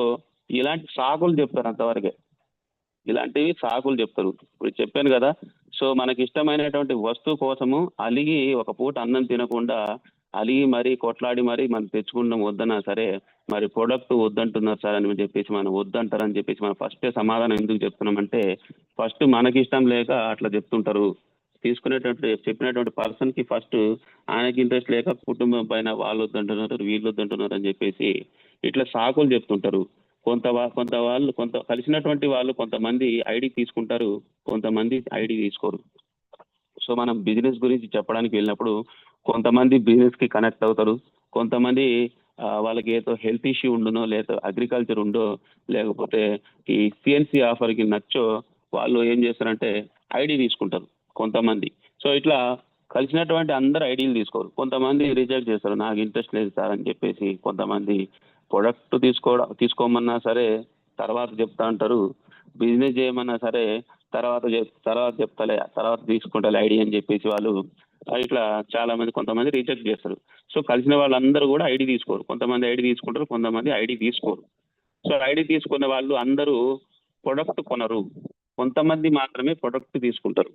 ఇలాంటి సాకులు చెప్తారు, అంతవరకే ఇలాంటివి సాకులు చెప్తారు. ఇప్పుడు చెప్పాను కదా, సో మనకి ఇష్టమైనటువంటి వస్తువు కోసము అలిగి ఒక పూట అన్నం తినకుండా అలిగి మరీ కొట్లాడి మరీ మనం తెచ్చుకుంటాం వద్దన్నా సరే, మరి ప్రొడక్ట్ వద్దంటున్నారు సార్ అని చెప్పేసి మనం వద్దంటారని చెప్పేసి మనం ఫస్టే సమాధానం ఎందుకు చెప్తున్నామంటే, ఫస్ట్ మనకి ఇష్టం లేక అట్లా చెప్తుంటారు. చెప్పినటువంటి పర్సన్కి ఫస్ట్ ఆయనకి ఇంట్రెస్ట్ లేక కుటుంబం పైన వాళ్ళు వద్దంటున్నారు వీళ్ళు వద్దంటున్నారు అని చెప్పేసి ఇట్లా సాకులు చెప్తుంటారు. కొంత కలిసినటువంటి వాళ్ళు కొంతమంది ఐడి తీసుకుంటారు, కొంతమంది ఐడి తీసుకోరు. సో మనం బిజినెస్ గురించి చెప్పడానికి వెళ్ళినప్పుడు కొంతమంది బిజినెస్ కి కనెక్ట్ అవుతారు, కొంతమంది వాళ్ళకి ఏదో హెల్త్ ఇష్యూ ఉండునో, లేదా అగ్రికల్చర్ ఉండో, లేకపోతే ఈ సిఎన్సి ఆఫర్కి నచ్చో వాళ్ళు ఏం చేస్తారంటే ఐడి తీసుకుంటారు కొంతమంది. సో ఇట్లా కలిసినటువంటి అందరు ఐడీలు తీసుకోరు, కొంతమంది రిజెక్ట్ చేస్తారు, నాకు ఇంట్రెస్ట్ లేదు సార్ అని చెప్పేసి. కొంతమంది ప్రొడక్ట్ తీసుకోమన్నా సరే తర్వాత చెప్తా అంటారు, బిజినెస్ చేయమన్నా సరే తర్వాత చెప్తలే, తర్వాత తీసుకుంటాలే ఐడి అని చెప్పేసి వాళ్ళు ఇట్లా చాలా మంది కొంతమంది రిజెక్ట్ చేస్తారు. సో కలిసిన వాళ్ళందరూ కూడా ఐడి తీసుకోరు, కొంతమంది ఐడి తీసుకుంటారు, కొంతమంది ఐడి తీసుకోరు. సో ఐడి తీసుకున్న వాళ్ళు అందరూ ప్రొడక్ట్ కొనరు, కొంతమంది మాత్రమే ప్రొడక్ట్ తీసుకుంటారు.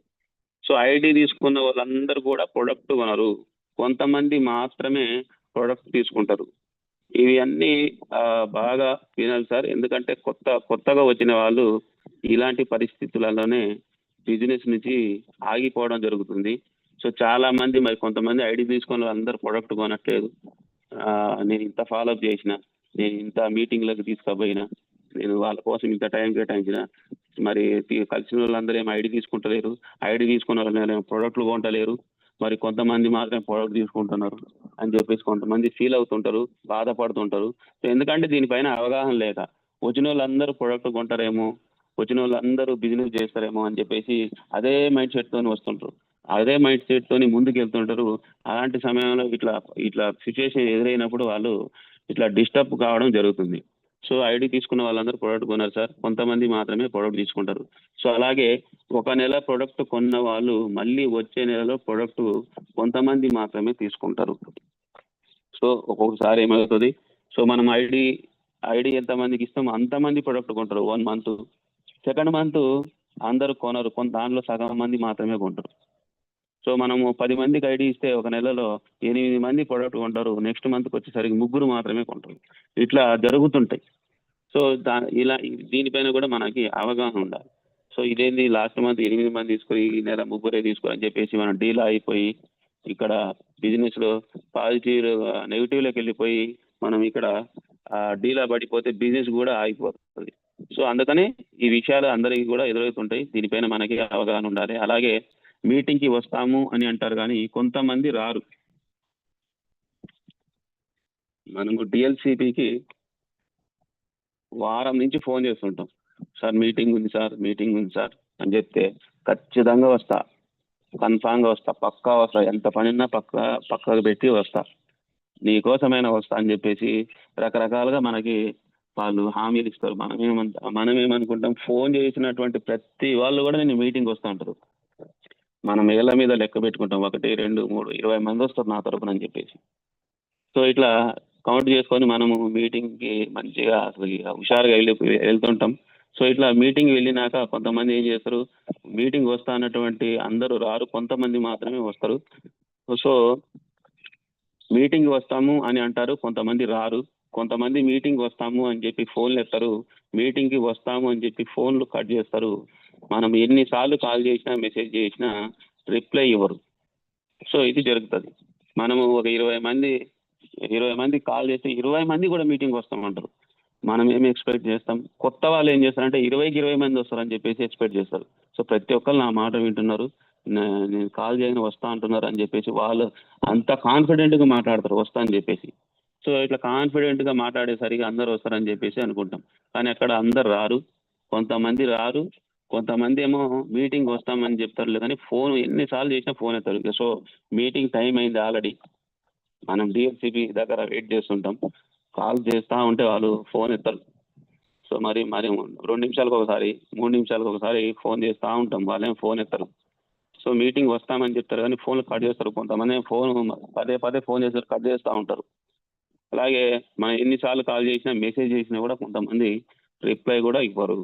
సో ఐడి తీసుకున్న వాళ్ళందరూ కూడా ప్రొడక్ట్ కొనరు, కొంతమంది మాత్రమే ప్రొడక్ట్ తీసుకుంటారు. ఇవి అన్నీ బాగా వినాలి సార్, ఎందుకంటే కొత్తగా వచ్చిన వాళ్ళు ఇలాంటి పరిస్థితులలోనే బిజినెస్ నుంచి ఆగిపోవడం జరుగుతుంది. సో చాలా మంది మరి కొంతమంది ఐడి తీసుకొని అందరు ప్రొడక్ట్ కొనట్లేదు. నేను ఇంత ఫాలోఅప్ చేసిన, నేను ఇంత మీటింగ్లకు తీసుకుపోయినా, నేను వాళ్ళ కోసం ఇంత టైం కేటాయించిన, మరి కలిసిన వాళ్ళందరూ ఏమో ఐడి తీసుకుంటలేరు, ఐడి తీసుకున్న వాళ్ళు ప్రొడక్ట్లు కొంటలేరు, మరి కొంతమంది మాత్రం ప్రొడక్ట్ తీసుకుంటున్నారు అని చెప్పేసి కొంతమంది ఫీల్ అవుతుంటారు, బాధపడుతుంటారు. ఎందుకంటే దీనిపైన అవగాహన లేక వచ్చిన వాళ్ళందరూ ప్రొడక్ట్ కొంటారేమో, వచ్చిన వాళ్ళందరూ బిజినెస్ చేస్తారేమో అని చెప్పేసి అదే మైండ్ సెట్ తోని వస్తుంటారు, అదే మైండ్ సెట్ తోని ముందుకు వెళ్తుంటారు. అలాంటి సమయంలో ఇట్లా సిచ్యువేషన్ ఎదురైనప్పుడు వాళ్ళు ఇట్లా డిస్టర్బ్ కావడం జరుగుతుంది. సో ఐడి తీసుకున్న వాళ్ళందరూ ప్రొడక్ట్ కొన్నారు సార్, కొంతమంది మాత్రమే ప్రొడక్ట్ తీసుకుంటారు. సో అలాగే ఒక నెల ప్రొడక్ట్ కొన్న వాళ్ళు మళ్ళీ వచ్చే నెలలో ప్రొడక్ట్ కొంతమంది మాత్రమే తీసుకుంటారు. సో ఒక్కొక్కసారి ఏమవుతుంది, సో మనం ఐడి ఎంతమందికి ఇస్తామో అంతమంది ప్రొడక్ట్ కొంటారు 1 మంత్, సెకండ్ మంత్ అందరూ కొనరు, దానిలో సగం మంది మాత్రమే కొంటారు. సో మనము 10 మందికి ఐడి ఇస్తే ఒక నెలలో 8 మంది ప్రొడక్ట్ కొంటారు, నెక్స్ట్ మంత్కి వచ్చేసరికి 3 మాత్రమే కొంటారు. ఇట్లా జరుగుతుంటాయి. సో ఇలా దీనిపైన కూడా మనకి అవగాహన ఉండాలి. సో ఇదేంది లాస్ట్ మంత్ 8 మంది తీసుకొని ఈ నెల 3 తీసుకోవాలని చెప్పేసి మనం డీల్ అయిపోయి ఇక్కడ బిజినెస్ లో పాజిటివ్ నెగిటివ్ లోకి వెళ్ళిపోయి మనం ఇక్కడ డీలా పడిపోతే బిజినెస్ కూడా ఆగిపోతుంది. సో అందుకని ఈ విషయాలు అందరికీ కూడా ఎదురవుతుంటాయి. దీనిపైన మనకి అవగాహన ఉండాలి. అలాగే మీటింగ్ కి వస్తాము అని అంటారు కానీ కొంతమంది రారు. మనము డిఎల్సిపికి వారం నుంచి ఫోన్ చేస్తుంటాం, సార్ మీటింగ్ ఉంది సార్, మీటింగ్ ఉంది సార్ అని చెప్తే ఖచ్చితంగా వస్తా, కన్ఫామ్గా వస్తా, పక్కా వస్తా, ఎంత పనిన్నా పక్కకు పెట్టి వస్తా, నీకోసమైనా వస్తా అని చెప్పేసి రకరకాలుగా మనకి వాళ్ళు హామీలు ఇస్తారు. మనమేమనుకుంటాం, ఫోన్ చేసినటువంటి ప్రతి వాళ్ళు కూడా నేను మీటింగ్ వస్తూ ఉంటారు. మనం ఏళ్ళ మీద లెక్క పెట్టుకుంటాం, 1 2 3 20 మంది వస్తారు నా తరపున అని చెప్పేసి. సో ఇట్లా కౌంట్ చేసుకొని మనము మీటింగ్కి మంచిగా అసలు హుషారుగా వెళ్తుంటాం. సో ఇట్లా మీటింగ్ వెళ్ళినాక కొంతమంది ఏం చేస్తారు, మీటింగ్ వస్తా అన్నటువంటి అందరూ రారు, కొంతమంది మాత్రమే వస్తారు. సో మీటింగ్ వస్తాము అని అంటారు, కొంతమంది రారు. కొంతమంది మీటింగ్ వస్తాము అని చెప్పి ఫోన్లు ఎత్తారు, మీటింగ్కి వస్తాము అని చెప్పి ఫోన్లు కట్ చేస్తారు. మనం ఎన్నిసార్లు కాల్ చేసినా మెసేజ్ చేసినా రిప్లై ఇవ్వరు. సో ఇది జరుగుతుంది. మనము ఒక 20 మంది కాల్ చేస్తే 20 మంది కూడా మీటింగ్ వస్తామంటారు. మనం ఏమి ఎక్స్పెక్ట్ చేస్తాం, కొత్త వాళ్ళు ఏం చేస్తారంటే 20 మంది వస్తారని చెప్పేసి ఎక్స్పెక్ట్ చేస్తారు. సో ప్రతి ఒక్కరు నా మాట వింటున్నారు, నేను కాల్ చేయని వస్తా అంటున్నారు అని చెప్పేసి వాళ్ళు అంత కాన్ఫిడెంట్గా మాట్లాడతారు వస్తా అని చెప్పేసి. సో ఇట్లా కాన్ఫిడెంట్గా మాట్లాడేసరికి అందరు వస్తారని చెప్పేసి అనుకుంటాం, కానీ అక్కడ అందరు రారు. కొంతమంది రారు, కొంతమంది ఏమో మీటింగ్ వస్తామని చెప్తారు, కానీ ఫోన్ ఎన్నిసార్లు చేసినా ఫోన్ ఎత్తారు. సో మీటింగ్ టైం అయింది ఆల్రెడీ, మనం డిఎల్సిపి దగ్గర వెయిట్ చేస్తుంటాం, కాల్ చేస్తూ ఉంటే వాళ్ళు ఫోన్ ఎత్తారు. సో మరి 2 నిమిషాలకు ఒకసారి 3 నిమిషాలకు ఒకసారి ఫోన్ చేస్తూ ఉంటాం, వాళ్ళేమో ఫోన్ ఎత్తారు. సో మీటింగ్ వస్తామని చెప్తారు కానీ ఫోన్లు కట్ చేస్తారు. కొంతమంది ఫోన్ పదే ఫోన్ చేస్తారు, కట్ చేస్తూ ఉంటారు. అలాగే మనం ఎన్నిసార్లు కాల్ చేసినా మెసేజ్ చేసినా కూడా కొంతమంది రిప్లై కూడా ఇవ్వరు.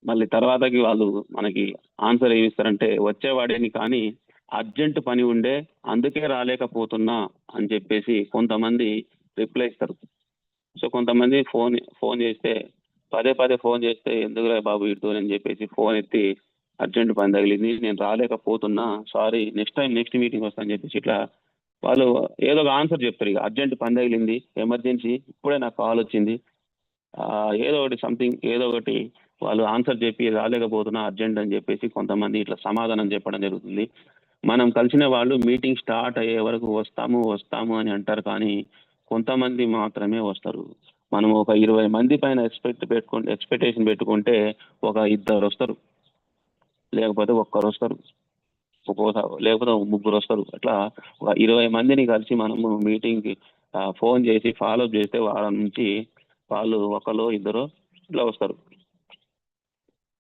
మళ్ళీ తర్వాతకి వాళ్ళు మనకి ఆన్సర్ ఏమి ఇస్తారంటే, వచ్చేవాడేని కానీ అర్జెంట్ పని ఉండే అందుకే రాలేకపోతున్నా అని చెప్పేసి కొంతమంది రిప్లై ఇస్తారు. సో కొంతమంది ఫోన్ చేస్తే పదే ఫోన్ చేస్తే ఎందుకురా బాబు ఇటు అని చెప్పేసి ఫోన్ ఎత్తి అర్జెంట్ పని తగిలింది, నేను రాలేకపోతున్నా, సారీ, నెక్స్ట్ మీటింగ్ వస్తా అని చెప్పేసి ఇట్లా వాళ్ళు ఏదో ఒక ఆన్సర్ చెప్తారు. ఇక అర్జెంట్ పని తగిలింది, ఎమర్జెన్సీ, ఇప్పుడే నాకు కాల్ వచ్చింది, ఏదో ఒకటి సంథింగ్ ఏదో ఒకటి వాళ్ళు ఆన్సర్ చెప్పి రాలేకపోతున్నా అర్జెంట్ అని చెప్పేసి కొంతమంది ఇట్లా సమాధానం చెప్పడం జరుగుతుంది. మనం కలిసిన వాళ్ళు మీటింగ్ స్టార్ట్ అయ్యే వరకు వస్తాము అని అంటారు, కానీ కొంతమంది మాత్రమే వస్తారు. మనం ఒక 20 మంది పైన ఎక్స్పెక్టేషన్ పెట్టుకుంటే ఒక 2 వస్తారు, లేకపోతే 1 వస్తారు, లేకపోతే 3 వస్తారు. అట్లా ఒక 20 మందిని కలిసి మనము మీటింగ్కి ఫోన్ చేసి ఫాలోఅప్ చేస్తే వారం నుంచి వాళ్ళు 1 2 ఇట్లా వస్తారు,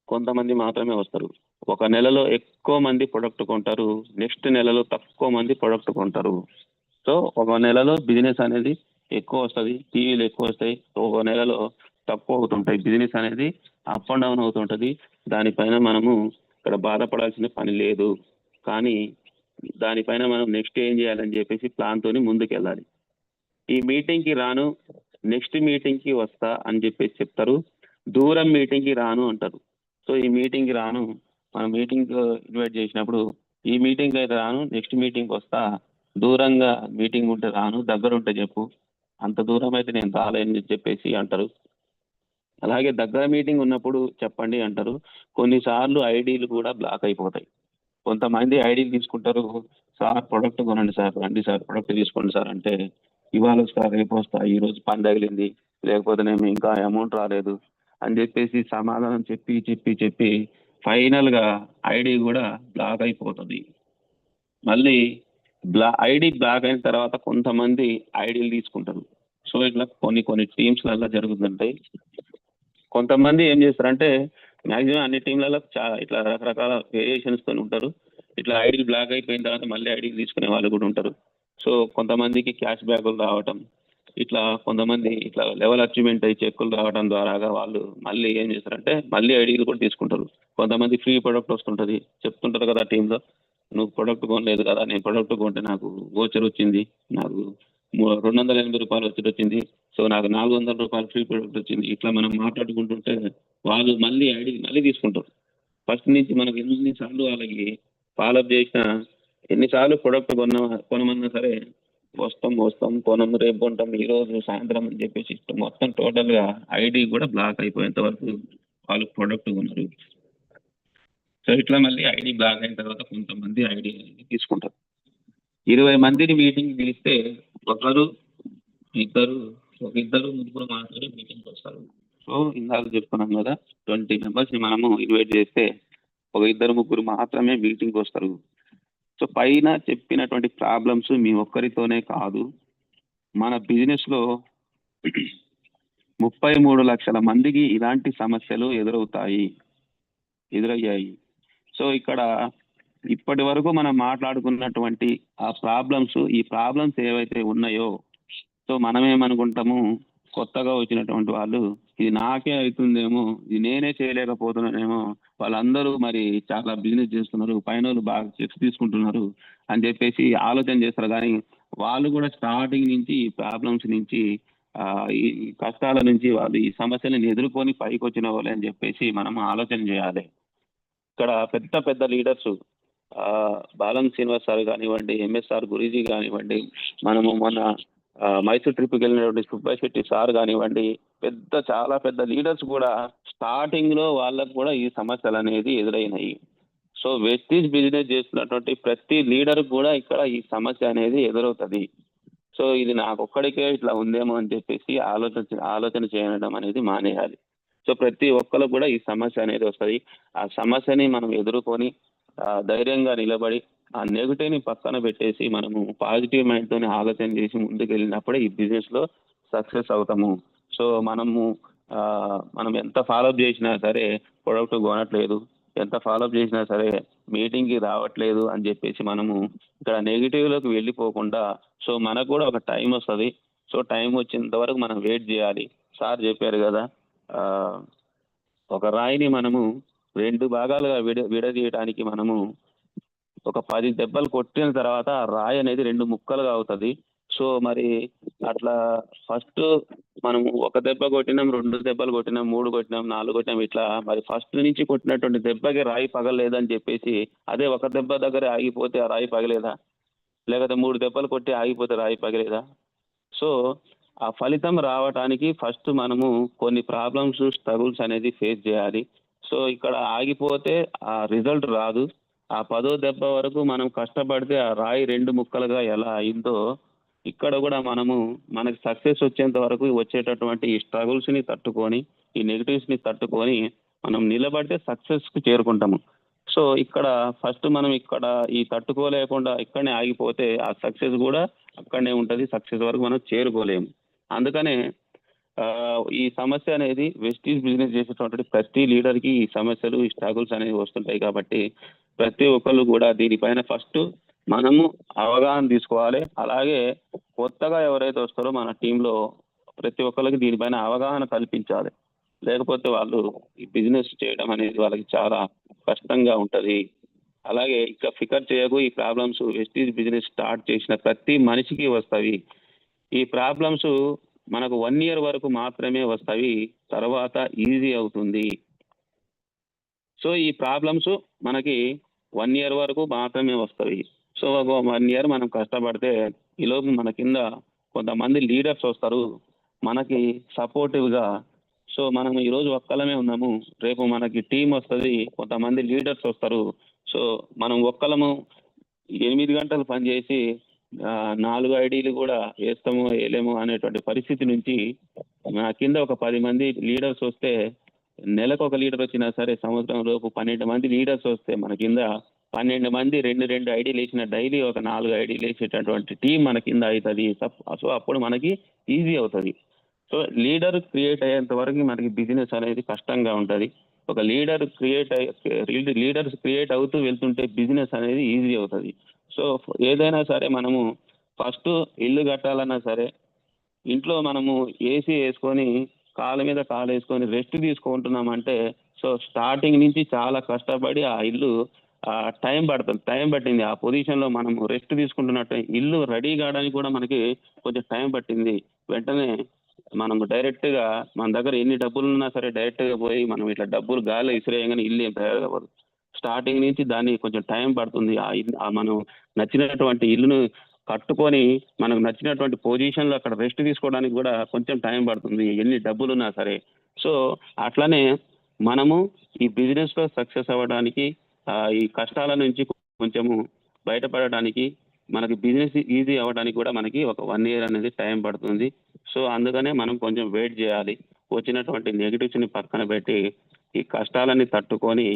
కొంతమంది మాత్రమే వస్తారు. ఒక నెలలో ఎక్కువ మంది ప్రొడక్ట్ కొంటారు, నెక్స్ట్ నెలలో తక్కువ మంది ప్రొడక్ట్ కొంటారు. సో ఒక నెలలో బిజినెస్ అనేది ఎక్కువ వస్తుంది, టీవీలు ఎక్కువ వస్తాయి, ఒక నెలలో తక్కువ అవుతుంటాయి. బిజినెస్ అనేది అప్ అండ్ డౌన్ అవుతుంటుంది. దానిపైన మనము ఇక్కడ బాధపడాల్సిన పని లేదు, కానీ దానిపైన మనం నెక్స్ట్ ఏం చేయాలని చెప్పేసి ప్లాన్తో ముందుకు వెళ్ళాలి. ఈ మీటింగ్కి రాను, నెక్స్ట్ మీటింగ్కి వస్తా అని చెప్పేసి చెప్తారు, దూరం మీటింగ్కి రాను అంటారు. సో ఈ మీటింగ్కి రాను, మనం మీటింగ్ ఇన్వైట్ చేసినప్పుడు ఈ మీటింగ్ అయితే రాను, నెక్స్ట్ మీటింగ్కి వస్తా, దూరంగా మీటింగ్ ఉంటే రాను, దగ్గర ఉంటే చెప్పు, అంత దూరం అయితే నేను రాలేని చెప్పేసి అంటారు. అలాగే దగ్గర మీటింగ్ ఉన్నప్పుడు చెప్పండి అంటారు. కొన్నిసార్లు ఐడీలు కూడా బ్లాక్ అయిపోతాయి. కొంతమంది ఐడీలు తీసుకుంటారు, సార్ ప్రొడక్ట్ కొనండి సార్, రండి సార్ ప్రొడక్ట్ తీసుకోండి సార్ అంటే, ఇవాళ వస్తా, రేపు వస్తా, ఈరోజు పని తగిలింది, లేకపోతేనేమో ఇంకా అమౌంట్ రాలేదు అని చెప్పేసి సమాధానం చెప్పి ఫైనల్గా ఐడి కూడా బ్లాక్ అయిపోతుంది. మళ్ళీ ఐడి బ్లాక్ అయిన తర్వాత కొంతమంది ఐడీలు తీసుకుంటారు. సో ఇట్లా కొన్ని టీమ్స్లలో జరుగుతుంటాయి. కొంతమంది ఏం చేస్తారంటే, మ్యాక్సిమం అన్ని టీంలలో ఇట్లా రకరకాల వేరియేషన్స్తో ఉంటారు. ఇట్లా ఐడీలు బ్లాక్ అయిపోయిన తర్వాత మళ్ళీ ఐడీలు తీసుకునే వాళ్ళు కూడా ఉంటారు. సో కొంతమందికి క్యాష్ బ్యాక్లు రావటం, ఇట్లా కొంతమంది ఇట్లా లెవెల్ అచీవ్మెంట్ అయ్యి చెక్కులు రావడం ద్వారాగా వాళ్ళు మళ్ళీ ఏం చేస్తారంటే మళ్ళీ ఐడీలు కూడా తీసుకుంటారు. కొంతమంది ఫ్రీ ప్రొడక్ట్ వస్తుంటుంది, చెప్తుంటారు కదా టీంలో, నువ్వు ప్రొడక్ట్ కొనలేదు కదా, నేను ప్రొడక్ట్ కొంటే నాకు వోచర్ వచ్చింది, నాకు 280 రూపాయలు వచ్చింది, సో నాకు 400 రూపాయలు ఫ్రీ ప్రొడక్ట్ వచ్చింది. ఇట్లా మనం మాట్లాడుకుంటుంటే వాళ్ళు మళ్ళీ ఐడి మళ్ళీ తీసుకుంటారు. ఫస్ట్ నుంచి మనకి ఎన్నిసార్లు వాళ్ళకి ఫాలోఅప్ చేసినా, ఎన్నిసార్లు ప్రొడక్ట్ కొనమన్నా సరే వస్తాం కొనం, రేపు కొంటాం, ఈ రోజు సాయంత్రం అని చెప్పేసి మొత్తం టోటల్ గా ఐడి కూడా బ్లాక్ అయిపోయేంత వరకు వాళ్ళు ప్రొడక్ట్ కొన్నారు. సో ఇట్లా మళ్ళీ ఐడి బ్లాక్ అయిన తర్వాత కొంతమంది ఐడి అనేది తీసుకుంటారు. 20 మందిని మీటింగ్ పిలిస్తే ఒకరు ఇద్దరు ముగ్గురు మాత్రమే మీటింగ్కి వస్తారు. సో ఇందాక చెప్పుకున్నాం కదా, 20 మెంబర్స్ ని మనము ఇన్వైట్ చేస్తే ఒక ఇద్దరు ముగ్గురు మాత్రమే మీటింగ్కి వస్తారు. సో పైన చెప్పినటువంటి ప్రాబ్లమ్స్ మీ ఒక్కరితోనే కాదు, మన బిజినెస్ లో 33 లక్షల మందికి ఇలాంటి సమస్యలు ఎదురయ్యాయి. సో ఇక్కడ ఇప్పటి వరకు మనం మాట్లాడుకున్నటువంటి ఈ ప్రాబ్లమ్స్ ఏవైతే ఉన్నాయో, సో మనమేమనుకుంటాము, కొత్తగా వచ్చినటువంటి వాళ్ళు ఇది నాకే అవుతుందేమో, ఇది నేనే చేయలేకపోతున్నానేమో, వాళ్ళందరూ మరి చాలా బిజినెస్ చేస్తున్నారు, పైన వాళ్ళు బాగా చెక్స్ తీసుకుంటున్నారు అని చెప్పేసి ఆలోచన చేస్తారు. కానీ వాళ్ళు కూడా స్టార్టింగ్ నుంచి ఈ ప్రాబ్లమ్స్ నుంచి ఈ కష్టాల నుంచి వాళ్ళు ఈ సమస్యలను ఎదుర్కొని పైకి వచ్చిన వాళ్ళే అని చెప్పేసి మనం ఆలోచన చేయాలి. ఇక్కడ పెద్ద పెద్ద లీడర్స్, బాలం శ్రీనివాస్ సార్ కానివ్వండి, ఎంఎస్ఆర్ గురూజీ కానివ్వండి, మనము మొన్న మైసూర్ ట్రిప్కి వెళ్ళినటువంటి సుబ్బాయ్ శెట్టి సార్ కానివ్వండి, చాలా పెద్ద లీడర్స్ కూడా స్టార్టింగ్ లో వాళ్ళకు కూడా ఈ సమస్యలు అనేది ఎదురైనాయి. సో వెస్టీజ్ బిజినెస్ చేస్తున్నటువంటి ప్రతి లీడర్ కూడా ఇక్కడ ఈ సమస్య అనేది ఎదురవుతుంది. సో ఇది నాకు ఒక్కడికే ఇట్లా ఉందేమో అని చెప్పేసి ఆలోచన చేయడం అనేది మానేయాలి. సో ప్రతి ఒక్కరు కూడా ఈ సమస్య అనేది వస్తుంది. ఆ సమస్యని మనం ఎదుర్కొని ధైర్యంగా నిలబడి ఆ నెగిటివ్ ని పక్కన పెట్టేసి మనము పాజిటివ్ మైండ్ తోని ఆలోచన చేసి ముందుకు వెళ్ళినప్పుడే ఈ బిజినెస్ లో సక్సెస్ అవుతాము. సో మనం ఎంత ఫాలోఅప్ చేసినా సరే ప్రొడక్ట్ కొనట్లేదు, ఎంత ఫాలోఅప్ చేసినా సరే మీటింగ్ కి రావట్లేదు అని చెప్పేసి మనము ఇక్కడ నెగిటివ్ లోకి వెళ్ళిపోకుండా, సో మనకు కూడా ఒక టైం వస్తుంది. సో టైం వచ్చేంత వరకు మనం వెయిట్ చేయాలి. సార్ చెప్పారు కదా, ఒక రాయిని మనము 2 భాగాలుగా విడదీయడానికి మనము ఒక 10 దెబ్బలు కొట్టిన తర్వాత ఆ రాయి అనేది 2 ముక్కలుగా అవుతుంది. సో మరి అట్లా ఫస్ట్ మనం ఒక దెబ్బ కొట్టినాం, 2 దెబ్బలు కొట్టినాం, 3 కొట్టినాం, 4 కొట్టినాం, ఇట్లా మరి ఫస్ట్ నుంచి కొట్టినటువంటి దెబ్బకి రాయి పగలేదని చెప్పేసి అదే ఒక దెబ్బ దగ్గర ఆగిపోతే ఆ రాయి పగలేదా, లేకపోతే 3 దెబ్బలు కొట్టి ఆగిపోతే రాయి పగలేదా? సో ఆ ఫలితం రావడానికి ఫస్ట్ మనము కొన్ని ప్రాబ్లమ్స్, స్ట్రగుల్స్ అనేది ఫేస్ చేయాలి. సో ఇక్కడ ఆగిపోతే ఆ రిజల్ట్ రాదు. ఆ 10వ దెబ్బ వరకు మనం కష్టపడితే ఆ రాయి 2 ముక్కలుగా ఎలా అయిందో, ఇక్కడ కూడా మనకి సక్సెస్ వచ్చేంత వరకు వచ్చేటటువంటి ఈ స్ట్రగుల్స్ ని తట్టుకొని, ఈ నెగిటివ్స్ ని తట్టుకొని మనం నిలబడితే సక్సెస్ కు చేరుకుంటాము. సో ఇక్కడ ఫస్ట్ మనం ఇక్కడ ఈ తట్టుకోలేకుండా ఇక్కడనే ఆగిపోతే ఆ సక్సెస్ కూడా అక్కడనే ఉంటది, సక్సెస్ వరకు మనం చేరుకోలేము. అందుకనే ఈ సమస్య అనేది వెస్టీజ్ బిజినెస్ చేసేటువంటి ప్రతి లీడర్ కి ఈ సమస్యలు, ఈ స్ట్రగుల్స్ అనేవి వస్తుంటాయి. కాబట్టి ప్రతి ఒక్కళ్ళు కూడా దీనిపైన ఫస్ట్ మనము అవగాహన తీసుకోవాలి. అలాగే కొత్తగా ఎవరైతే వస్తారో మన టీంలో ప్రతి ఒక్కరికి దీనిపైన అవగాహన కల్పించాలి. లేకపోతే వాళ్ళు ఈ బిజినెస్ చేయడం అనేది వాళ్ళకి చాలా కష్టంగా ఉంటది. అలాగే ఇంకా ఫికర్ చేయకు, ఈ ప్రాబ్లమ్స్ వెస్టీజ్ బిజినెస్ స్టార్ట్ చేసిన ప్రతి మనిషికి వస్తాయి. ఈ ప్రాబ్లమ్స్ మనకు 1 year వరకు మాత్రమే వస్తాయి, తర్వాత ఈజీ అవుతుంది. సో ఈ ప్రాబ్లమ్స్ మనకి 1 year వరకు మాత్రమే వస్తాయి. సో ఒక 1 year మనం కష్టపడితే ఈలోపు మన కింద కొంతమంది లీడర్స్ వస్తారు మనకి సపోర్టివ్ గా. సో మనం ఈరోజు ఒక్కలమే ఉన్నాము, రేపు మనకి టీం వస్తుంది, కొంతమంది లీడర్స్ వస్తారు. సో మనం ఒక్కలము 8 గంటలు పనిచేసి 4 ఐడీలు కూడా వేస్తామో వేయలేమో అనేటువంటి పరిస్థితి నుంచి నా కింద ఒక 10 మంది లీడర్స్ వస్తే, నెలకు ఒక లీడర్ వచ్చినా సరే సంవత్సరం లోపు 12 మంది లీడర్స్ వస్తే మన కింద 12 మంది 2 ఐడీలు వేసిన డైలీ ఒక 4 ఐడీలు వేసేటటువంటి టీం మన కింద అవుతుంది. సో అప్పుడు మనకి ఈజీ అవుతుంది. సో లీడర్ క్రియేట్ అయ్యేంత వరకు మనకి బిజినెస్ అనేది కష్టంగా ఉంటుంది. ఒక లీడర్స్ క్రియేట్ అవుతూ వెళ్తుంటే బిజినెస్ అనేది ఈజీ అవుతుంది. సో ఏదైనా సరే మనము ఫస్ట్ ఇల్లు కట్టాలన్నా సరే, ఇంట్లో మనము ఏసీ వేసుకొని కాళ్ళ మీద కాలు వేసుకొని రెస్ట్ తీసుకుంటున్నామంటే, సో స్టార్టింగ్ నుంచి చాలా కష్టపడి ఆ ఇల్లు టైం పట్టింది. ఆ పొజిషన్లో మనము రెస్ట్ తీసుకుంటున్నట్టు ఇల్లు రెడీ కావడానికి కూడా మనకి కొంచెం టైం పట్టింది. వెంటనే మనము డైరెక్ట్గా మన దగ్గర ఎన్ని డబ్బులు ఉన్నా సరే డైరెక్ట్గా పోయి మనం ఇట్లా డబ్బులు గాలి విసిరేయగానే ఇల్లు ఏం తయారు కావదు. స్టార్టింగ్ నుంచి దాన్ని కొంచెం టైం పడుతుంది. మనం నచ్చినటువంటి ఇల్లును కట్టుకొని మనకు నచ్చినటువంటి పొజిషన్లో అక్కడ రెస్ట్ తీసుకోవడానికి కూడా కొంచెం టైం పడుతుంది, ఎన్ని డబ్బులున్నా సరే. సో అట్లనే మనము ఈ బిజినెస్లో సక్సెస్ అవ్వడానికి, ఈ కష్టాల నుంచి కొంచెము బయటపడడానికి, మనకి బిజినెస్ ఈజీ అవ్వడానికి కూడా మనకి ఒక 1 year అనేది టైం పడుతుంది. సో అందుకనే మనం కొంచెం వెయిట్ చేయాలి. వచ్చినటువంటి నెగిటివ్స్ని పక్కన పెట్టి ఈ కష్టాలని తట్టుకొని,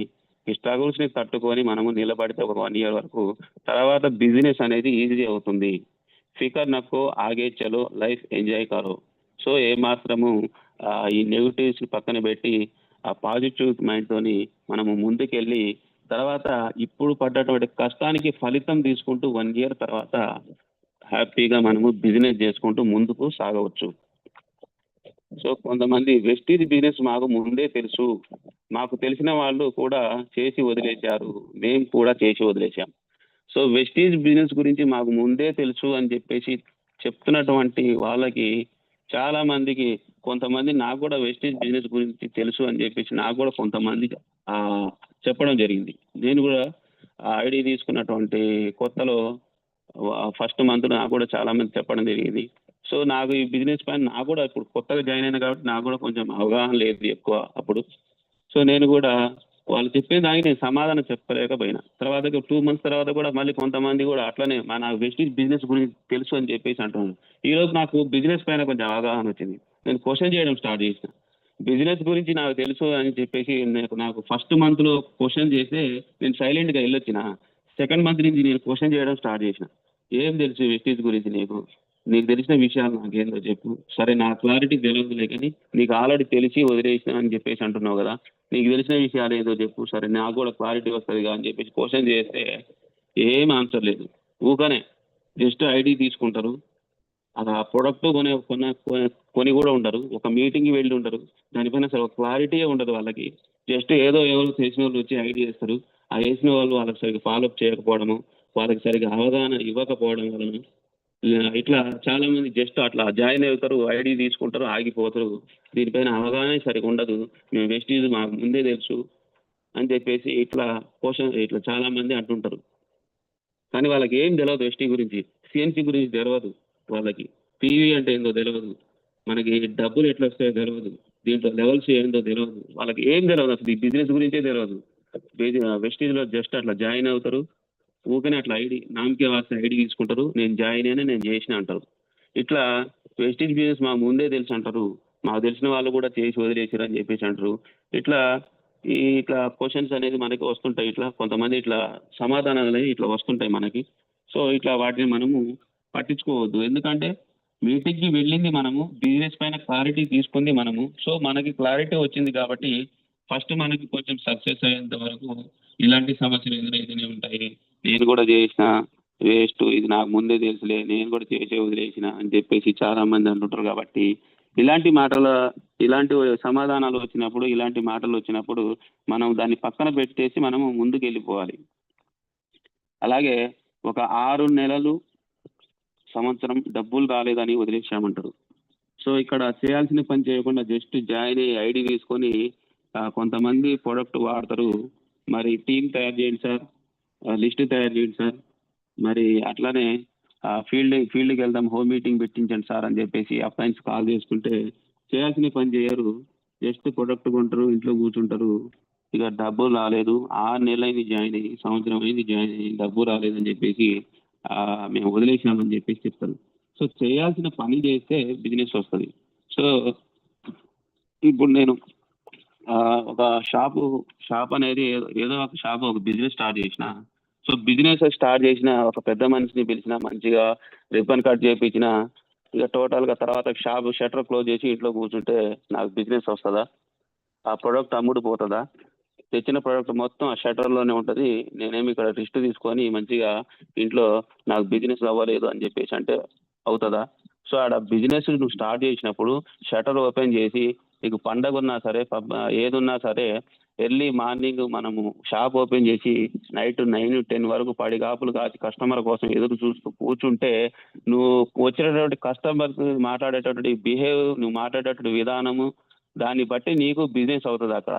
ఈ స్ట్రగుల్స్ని తట్టుకొని మనము నిలబడితే ఒక 1 year వరకు తర్వాత బిజినెస్ అనేది ఈజీ అవుతుంది. ఫికర్ నక్కో ఆగే చలో లైఫ్ ఎంజాయ్ కరో. సో ఏమాత్రము ఈ నెగిటివ్స్ పక్కన పెట్టి ఆ పాజిటివ్ మైండ్తోని మనము ముందుకెళ్ళి తర్వాత ఇప్పుడు పడ్డటువంటి కష్టానికి ఫలితం తీసుకుంటూ 1 year తర్వాత హ్యాపీగా మనము బిజినెస్ చేసుకుంటూ ముందుకు సాగవచ్చు. సో కొంతమంది వెస్టీజ్ బిజినెస్ మాకు ముందే తెలుసు, మాకు తెలిసిన వాళ్ళు కూడా చేసి వదిలేశారు, మేము కూడా చేసి వదిలేశాం. సో వెస్టీజ్ బిజినెస్ గురించి మాకు ముందే తెలుసు అని చెప్పేసి చెప్తున్నటువంటి వాళ్ళకి చాలా మందికి, కొంతమంది నాకు కూడా వెస్టీజ్ బిజినెస్ గురించి తెలుసు అని చెప్పేసి నాకు కూడా కొంతమంది చెప్పడం జరిగింది. నేను కూడా ఐడి తీసుకున్నటువంటి కొత్తలో ఫస్ట్ మంత్ నాకు కూడా చాలా మంది చెప్పడం జరిగింది. సో నాకు ఈ బిజినెస్ పైన నాకు కూడా ఇప్పుడు కొత్తగా జాయిన్ అయినా కాబట్టి నాకు కూడా కొంచెం అవగాహన లేదు ఎక్కువ అప్పుడు. సో నేను కూడా వాళ్ళు చెప్పే దానికి నేను సమాధానం చెప్పలేకపోయినా, తర్వాత 2 months తర్వాత కూడా మళ్ళీ కొంతమంది కూడా అట్లనే నాకు వెస్టీజ్ బిజినెస్ గురించి తెలుసు అని చెప్పేసి అంటున్నాను. ఈరోజు నాకు బిజినెస్ పైన కొంచెం అవగాహన వచ్చింది. నేను క్వశ్చన్ చేయడం స్టార్ట్ చేసిన. బిజినెస్ గురించి నాకు తెలుసు అని చెప్పేసి నాకు ఫస్ట్ మంత్లో క్వశ్చన్ చేస్తే నేను సైలెంట్గా వెళ్ళొచ్చిన. సెకండ్ మంత్ నుంచి నేను క్వశ్చన్ చేయడం స్టార్ట్ చేసిన. ఏం తెలుసు వెస్టీజ్ గురించి నీకు తెలిసిన విషయాలు నాకేందో చెప్పు. సరే నా క్లారిటీ తెలియదులే కానీ నీకు ఆల్రెడీ తెలిసి వదిలేసిన అని చెప్పేసి అంటున్నావు కదా, నీకు తెలిసిన విషయాలు ఏదో చెప్పు, సరే నాకు కూడా క్లారిటీ వస్తుంది అని చెప్పేసి క్వశ్చన్ చేస్తే ఏం ఆన్సర్ లేదు. ఊకనే జస్ట్ ఐడి తీసుకుంటారు, అది ఆ ప్రొడక్ట్ కొని కూడా ఉండరు, ఒక మీటింగ్కి వెళ్ళి ఉండరు, దానిపైన అసలు ఒక క్లారిటీయే ఉండదు వాళ్ళకి. జస్ట్ ఏదో ఎవరు తెలిసిన వాళ్ళు వచ్చి ఐడి చేస్తారు, ఆ వేసిన వాళ్ళు వాళ్ళకి సరిగ్గా ఫాలోఅప్ చేయకపోవడము, వాళ్ళకి సరిగ్గా అవగాహన ఇవ్వకపోవడం వలన ఇట్లా చాలా మంది జస్ట్ అట్లా జాయిన్ అవుతారు, ఐడి తీసుకుంటారు, ఆగిపోతారు. దీనిపైన అవగాహన సరిగా ఉండదు. మేము వెస్టీజ్ మాకు ముందే తెలుసు అని చెప్పేసి ఇట్లా చాలా మంది అంటుంటారు. కానీ వాళ్ళకి ఏం తెలియదు వెస్టీ గురించి, సిఎన్సి గురించి తెలియదు వాళ్ళకి, పీవీ అంటే ఏందో తెలియదు, మనకి డబ్బులు ఎట్లా వస్తాయో తెలియదు, దీంట్లో లెవెల్స్ ఏందో తెలియదు, వాళ్ళకి ఏం తెలియదు, అసలు ఈ బిజినెస్ గురించే తెలియదు. వెస్టీజ్లో జస్ట్ అట్లా జాయిన్ అవుతారు, ఊకనే అట్లా ఐడి నామకే వాస్తే ఐడి తీసుకుంటారు, నేను జాయిన్ అయినా నేను చేసిన అంటారు. ఇట్లా వెస్టీజ్ బిజినెస్ మాకు ముందే తెలుసు అంటారు, మాకు తెలిసిన వాళ్ళు కూడా చేసి వదిలేసారు అని చెప్పేసి అంటారు. ఇట్లా క్వశ్చన్స్ అనేది మనకి వస్తుంటాయి, ఇట్లా కొంతమంది ఇట్లా సమాధానాలు అనేవి ఇట్లా వస్తుంటాయి మనకి. సో ఇట్లా వాటిని మనము పట్టించుకోవద్దు, ఎందుకంటే మీటింగ్కి వెళ్ళింది మనము, బిజినెస్ పైన క్లారిటీ తీసుకుంది మనము. సో మనకి క్లారిటీ వచ్చింది కాబట్టి ఫస్ట్ మనకి కొంచెం సక్సెస్ అయ్యేంత వరకు ఇలాంటి సమస్యలు ఎదురైతేనే ఉంటాయి. నేను కూడా చేసిన వేస్ట్, ఇది నాకు ముందే తెలుసులే, నేను కూడా చేసే వదిలేసిన అని చెప్పేసి చాలా మంది అంటుంటారు. కాబట్టి ఇలాంటి సమాధానాలు వచ్చినప్పుడు, ఇలాంటి మాటలు వచ్చినప్పుడు మనం దాన్ని పక్కన పెట్టేసి మనము ముందుకు వెళ్ళిపోవాలి. అలాగే ఒక 6 నెలలు, సంవత్సరం డబ్బులు రాలేదని వదిలేసామంటారు. సో ఇక్కడ చేయాల్సిన పని చేయకుండా జస్ట్ జాయిన్ అయ్యి ఐడి తీసుకొని కొంతమంది ప్రొడక్ట్ వాడతారు. మరి టీం తయారు చేయండి సార్, లిస్ట్ తయారు చేయండి సార్, మరి అట్లానే ఫీల్డ్కి వెళ్దాం, హోమ్ మీటింగ్ పెట్టించండి సార్ అని చెప్పేసి అప్లయన్స్ కాల్ చేసుకుంటే చేయాల్సిన పని చేయరు. జస్ట్ ప్రొడక్ట్ కొంటారు, ఇంట్లో కూర్చుంటారు. ఇక డబ్బు రాలేదు, 6 నెలలు అయింది జాయిన్ అయ్యి, సంవత్సరం అయింది జాయిన్ అయ్యి, డబ్బు రాలేదని చెప్పేసి మేము వదిలేసామని చెప్పేసి చెప్తారు. సో చేయాల్సిన పని చేస్తే బిజినెస్ వస్తుంది. సో ఇప్పుడు నేను ఒక షాప్ అనేది ఏదో ఒక షాప్, ఒక బిజినెస్ స్టార్ట్ చేసిన. సో బిజినెస్ స్టార్ట్ చేసిన ఒక పెద్ద మనిషిని పిలిచిన, మంచిగా రిబ్బన్ కట్ చేయించిన, ఇక టోటల్గా తర్వాత షాప్ షట్టర్ క్లోజ్ చేసి ఇంట్లో కూర్చుంటే నాకు బిజినెస్ వస్తుందా? ఆ ప్రొడక్ట్ అమ్ముడు పోతుందా? తెచ్చిన ప్రోడక్ట్ మొత్తం ఆ షటర్లోనే ఉంటుంది, నేనేమి ఇక్కడ రిస్ట్ తీసుకొని మంచిగా ఇంట్లో నాకు బిజినెస్ అవ్వలేదు అని చెప్పేసి అంటే అవుతుందా? సో ఆడ బిజినెస్ నువ్వు స్టార్ట్ చేసినప్పుడు షటర్ ఓపెన్ చేసి నీకు పండగ ఉన్నా సరే ఏది ఉన్నా సరే ఎర్లీ మార్నింగ్ మనము షాప్ ఓపెన్ చేసి నైట్ 9-10 వరకు పడిగాపులు కాచి కస్టమర్ కోసం ఎదురు చూస్తూ కూర్చుంటే నువ్వు వచ్చినటువంటి కస్టమర్ మాట్లాడేటటువంటి నువ్వు మాట్లాడేటటువంటి విధానము దాన్ని బట్టి నీకు బిజినెస్ అవుతుంది అక్కడ.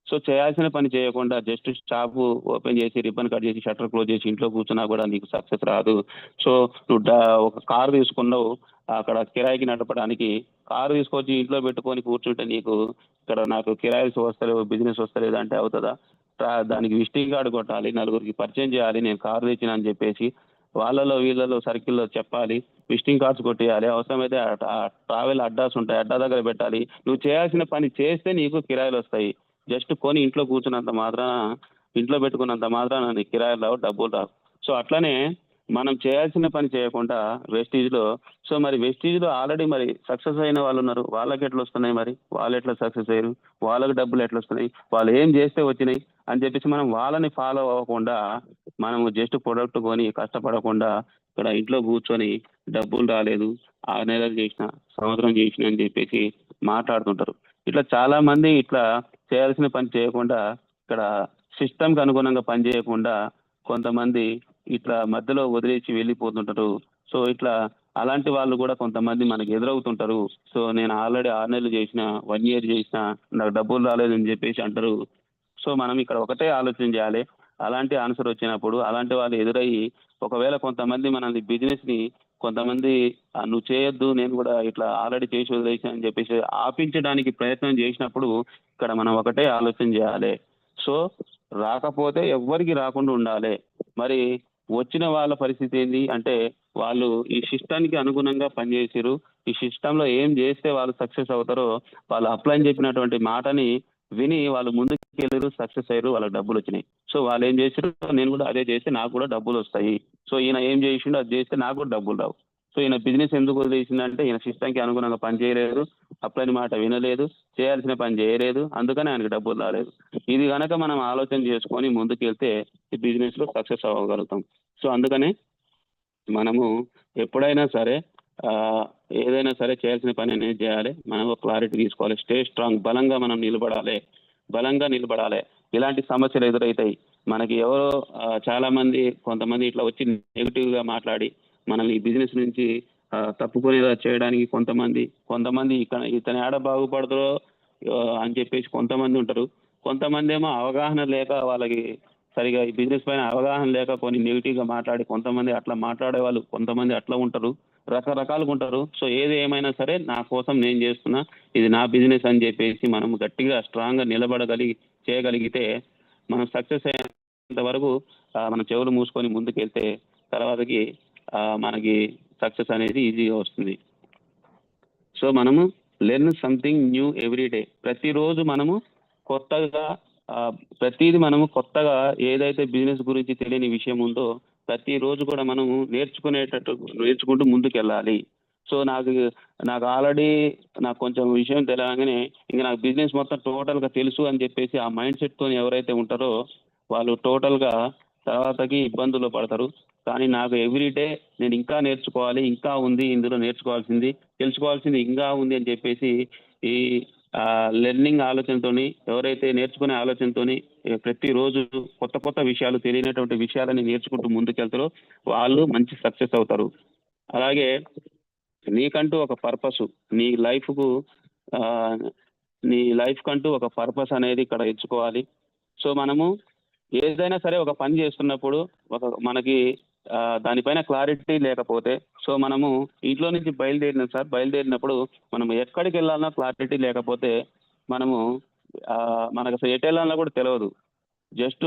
సో చేయాల్సిన పని చేయకుండా జస్ట్ షాప్ ఓపెన్ చేసి రిబ్బన్ కట్ చేసి షట్టర్ క్లోజ్ చేసి ఇంట్లో కూర్చున్నా కూడా నీకు సక్సెస్ రాదు. సో నువ్వు ఒక కారు తీసుకున్నావు, అక్కడ కిరాయికి నడపడానికి కారు తీసుకొచ్చి ఇంట్లో పెట్టుకొని కూర్చుంటే నీకు ఇక్కడ నాకు కిరాయిస్ వస్తలేవు, బిజినెస్ వస్తలేదు అంటే అవుతుందా? దానికి విజిటింగ్ కార్డు కొట్టాలి, నలుగురికి పరిచయం చేయాలి, నేను కారు తెచ్చిన అని చెప్పేసి వాళ్ళలో వీళ్ళలో సర్కిల్లో చెప్పాలి, విజిటింగ్ కార్డ్స్ కొట్టేయాలి, అవసరమైతే ట్రావెల్ అడ్డాస్ ఉంటాయి, అడ్డా దగ్గర పెట్టాలి. నువ్వు చేయాల్సిన పని చేస్తే నీకు కిరాయిలు వస్తాయి. జస్ట్ కొని ఇంట్లో కూర్చున్నంత మాత్రాన, ఇంట్లో పెట్టుకున్నంత మాత్రాన నీకు కిరాయిలు రావు, డబ్బులు రావు. సో అట్లనే మనం చేయాల్సిన పని చేయకుండా వెస్టీజ్లో, సో మరి వెస్టీజ్లో ఆల్రెడీ మరి సక్సెస్ అయిన వాళ్ళు ఉన్నారు, వాళ్ళకి ఎట్లా వస్తున్నాయి, మరి వాళ్ళు ఎట్లా సక్సెస్ అయ్యారు, వాళ్ళకి డబ్బులు ఎట్లా వస్తున్నాయి, వాళ్ళు ఏం చేస్తే వచ్చినాయి అని చెప్పేసి మనం వాళ్ళని ఫాలో అవ్వకుండా మనము జస్ట్ ప్రొడక్ట్ కొని కష్టపడకుండా ఇక్కడ ఇంట్లో కూర్చొని డబ్బులు రాలేదు, 6 నెలలు చేసిన, సంవత్సరం చేసిన అని చెప్పేసి మాట్లాడుతుంటారు. ఇట్లా చాలా మంది ఇట్లా చేయాల్సిన పని చేయకుండా ఇక్కడ సిస్టమ్కి అనుగుణంగా పని చేయకుండా కొంతమంది ఇట్లా మధ్యలో వదిలేసి వెళ్ళిపోతుంటారు. సో ఇట్లా అలాంటి వాళ్ళు కూడా కొంతమంది మనకి ఎదురవుతుంటారు. సో నేను ఆల్రెడీ 6 నెలలు చేసిన, 1 ఇయర్ చేసిన, నాకు డబ్బులు రాలేదని చెప్పేసి అంటారు. సో మనం ఇక్కడ ఒకటే ఆలోచన చేయాలి, అలాంటి ఆన్సర్ వచ్చినప్పుడు అలాంటి వాళ్ళు ఎదురయ్యి ఒకవేళ కొంతమంది మనల్ని బిజినెస్ని కొంతమంది నువ్వు చేయొద్దు, నేను కూడా ఇట్లా ఆల్రెడీ చేసి వదిలేసాను అని చెప్పేసి ఆపించడానికి ప్రయత్నం చేసినప్పుడు ఇక్కడ మనం ఒకటే ఆలోచన చేయాలి. సో రాకపోతే ఎవ్వరికి రాకుండా ఉండాలి. మరి వచ్చిన వాళ్ళ పరిస్థితి ఏంటి అంటే వాళ్ళు ఈ సిస్టానికి అనుగుణంగా పనిచేసారు, ఈ సిస్టంలో ఏం చేస్తే వాళ్ళు సక్సెస్ అవుతారో వాళ్ళు అప్లై చెప్పినటువంటి మాటని విని వాళ్ళు ముందుకు వెళ్ళారు, సక్సెస్ అయ్యారు, వాళ్ళకి డబ్బులు వచ్చినాయి. సో వాళ్ళు ఏం చేశారు, నేను కూడా అదే చేస్తే నాకు కూడా డబ్బులు వస్తాయి. సో ఈయన ఏం చేసిండో అది చేస్తే నాకు కూడా డబ్బులు రావు. సో ఈయన బిజినెస్ ఎందుకు వదిలేసిందంటే ఈయన సిస్టంకి అనుగుణంగా పని చేయలేదు, అప్లైన మాట వినలేదు, చేయాల్సిన పని చేయలేదు, అందుకని ఆయనకు డబ్బులు రాలేదు. ఇది కనుక మనం ఆలోచన చేసుకొని ముందుకు వెళ్తే ఈ బిజినెస్లో సక్సెస్ అవ్వగలుగుతాం. సో అందుకనే మనము ఎప్పుడైనా సరే ఏదైనా సరే చేయాల్సిన పని అనేది చేయాలి, మనం క్లారిటీ తీసుకోవాలి, స్టే స్ట్రాంగ్, బలంగా మనం నిలబడాలి. ఇలాంటి సమస్యలు ఎదురవుతాయి మనకి. ఎవరో చాలా మంది కొంతమంది ఇట్లా వచ్చి నెగిటివ్గా మాట్లాడి మనల్ని ఈ బిజినెస్ నుంచి తప్పుకునేలా చేయడానికి కొంతమంది ఇతని ఆడ బాగుపడతారో అని చెప్పేసి కొంతమంది ఉంటారు. కొంతమంది ఏమో అవగాహన లేక, వాళ్ళకి సరిగా ఈ బిజినెస్ పైన అవగాహన లేక కొన్ని నెగిటివ్గా మాట్లాడి కొంతమంది అట్లా మాట్లాడే వాళ్ళు కొంతమంది అట్లా ఉంటారు, రకరకాలుగా ఉంటారు. సో ఏది ఏమైనా సరే నా కోసం నేను చేస్తున్నా, ఇది నా బిజినెస్ అని చెప్పేసి మనం గట్టిగా స్ట్రాంగ్గా చేయగలిగితే మనం సక్సెస్ అయ్యేంత వరకు మన చెవులు మూసుకొని ముందుకెళ్తే తర్వాతకి మనకి సక్సెస్ అనేది ఈజీగా వస్తుంది. సో మనము learn something new every day, ప్రతిరోజు మనము కొత్తగా ఏదైతే బిజినెస్ గురించి తెలియని విషయం ఉందో ప్రతిరోజు కూడా మనము నేర్చుకుంటూ ముందుకెళ్ళాలి. సో నాకు ఆల్రెడీ నాకు కొంచెం విషయం తెలియగానే ఇంకా నాకు బిజినెస్ మొత్తం టోటల్గా తెలుసు అని చెప్పేసి ఆ మైండ్ సెట్తో ఎవరైతే ఉంటారో వాళ్ళు టోటల్గా తర్వాతకి ఇబ్బందులు పడతారు. కానీ నాకు ఎవ్రీడే నేను ఇంకా నేర్చుకోవాలి, ఇంకా ఉంది ఇందులో నేర్చుకోవాల్సింది, తెలుసుకోవాల్సింది ఇంకా ఉంది అని చెప్పేసి ఈ లెర్నింగ్ ఆలోచనతోని, ఎవరైతే నేర్చుకునే ఆలోచనతోని ప్రతిరోజు కొత్త విషయాలు, తెలియనటువంటి విషయాలని నేర్చుకుంటూ ముందుకెళ్తారో వాళ్ళు మంచి సక్సెస్ అవుతారు. అలాగే నీకంటూ ఒక పర్పస్, నీ లైఫ్ కంటూ ఒక పర్పస్ అనేది ఇక్కడ ఎంచుకోవాలి. సో మనము ఏదైనా సరే ఒక పని చేస్తున్నప్పుడు మనకి దానిపైన క్లారిటీ లేకపోతే, సో మనము ఇంట్లో నుంచి బయలుదేరినప్పుడు మనం ఎక్కడికి వెళ్ళాలన్నా క్లారిటీ లేకపోతే మనకు అసలు ఎటు వెళ్ళాలన్నా కూడా తెలియదు. జస్ట్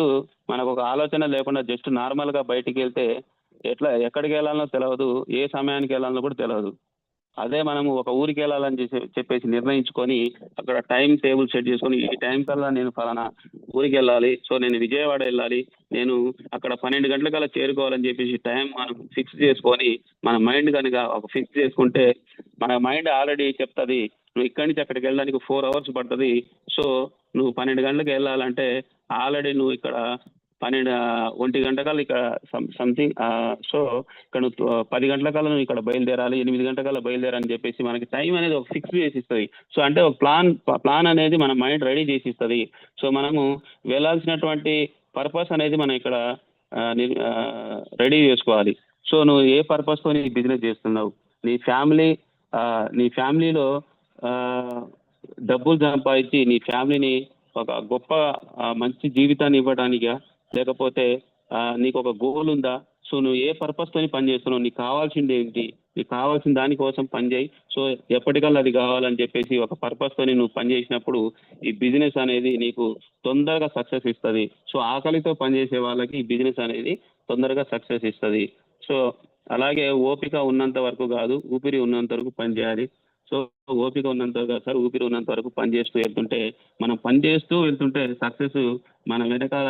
మనకు ఒక ఆలోచన లేకుండా జస్ట్ నార్మల్గా బయటికి వెళ్తే ఎక్కడికి వెళ్ళాలనో తెలియదు, ఏ సమయానికి వెళ్ళాలనో కూడా తెలియదు. అదే మనము ఒక ఊరికి వెళ్ళాలని చెప్పేసి నిర్ణయించుకొని అక్కడ టైం టేబుల్ సెట్ చేసుకొని ఈ టైం కల్లా నేను ఫలానా ఊరికి వెళ్ళాలి, సో నేను విజయవాడ వెళ్ళాలి, నేను అక్కడ 12 గంటలకల్లా చేరుకోవాలని చెప్పేసి టైం మనం ఫిక్స్ చేసుకొని మన మైండ్ కనుక ఒక ఫిక్స్ చేసుకుంటే మన మైండ్ ఆల్రెడీ చెప్తుంది నువ్వు ఇక్కడి నుంచి అక్కడికి వెళ్ళడానికి 4 hours పడుతుంది. సో నువ్వు 12 గంటలకు వెళ్ళాలంటే ఆల్రెడీ నువ్వు ఇక్కడ 1 గంట కల్లా ఇక్కడ సంథింగ్. సో ఇక్కడ 10 గంటల కల్లా నువ్వు ఇక్కడ బయలుదేరాలి, 8 గంటల కల్లా బయలుదేరని చెప్పేసి మనకి టైం అనేది ఒక ఫిక్స్ చేసి ఇస్తుంది. సో అంటే ఒక ప్లాన్ అనేది మన మైండ్ రెడీ చేసి ఇస్తుంది. సో మనము వెళ్ళాల్సినటువంటి పర్పస్ అనేది మనం ఇక్కడ రెడీ చేసుకోవాలి. సో నువ్వు ఏ పర్పస్తో నీ బిజినెస్ చేస్తున్నావు, నీ ఫ్యామిలీలో డబ్బులు సంపాదించి నీ ఫ్యామిలీని ఒక గొప్ప మంచి జీవితాన్ని ఇవ్వడానికా, లేకపోతే నీకు ఒక గోల్ ఉందా? సో నువ్వు ఏ పర్పస్తో పని చేస్తున్నావు, నీకు కావాల్సింది ఏంటి, నీకు కావాల్సిన దానికోసం పని చేయి. సో ఎప్పటికల్లా అది కావాలని చెప్పేసి ఒక పర్పస్తో నువ్వు పని చేసినప్పుడు ఈ బిజినెస్ అనేది నీకు తొందరగా సక్సెస్ ఇస్తుంది. సో ఆకలితో పనిచేసే వాళ్ళకి ఈ బిజినెస్ అనేది తొందరగా సక్సెస్ ఇస్తుంది. సో అలాగే ఓపిక ఉన్నంత వరకు కాదు, ఊపిరి ఉన్నంత వరకు పని చేయాలి. సో ఓపిక ఉన్నంత వరకు సార్, ఊపిరి ఉన్నంత వరకు పని చేస్తూ వెళ్తుంటే, మనం పని చేస్తూ వెళ్తుంటే సక్సెస్ మన వెనకాల,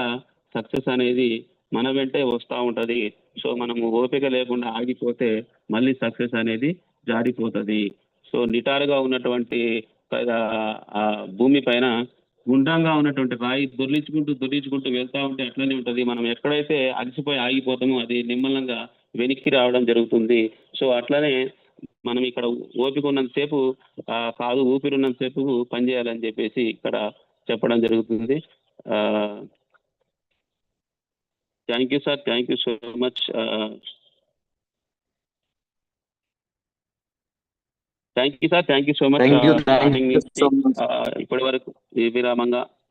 సక్సెస్ అనేది మన వెంటే వస్తూ ఉంటుంది. సో మనము ఓపిక లేకుండా ఆగిపోతే మళ్ళీ సక్సెస్ అనేది జారిపోతుంది. సో నిటారుగా ఉన్నటువంటి భూమి పైన గుండ్రంగా ఉన్నటువంటి రాయి దొర్లించుకుంటూ వెళ్తా ఉంటే అట్లనే ఉంటుంది. మనం ఎక్కడైతే అలసిపోయి ఆగిపోతామో అది నిమ్మలంగా వెనక్కి రావడం జరుగుతుంది. సో అట్లనే మనం ఇక్కడ ఓపిక ఉన్నంతసేపు కాదు, ఊపిరి ఉన్నంతసేపు పనిచేయాలని చెప్పేసి ఇక్కడ చెప్పడం జరుగుతుంది. Thank you sir, thank you so much. Thank you sir, thank you so much. ఇప్పటి వరకు విరామంగా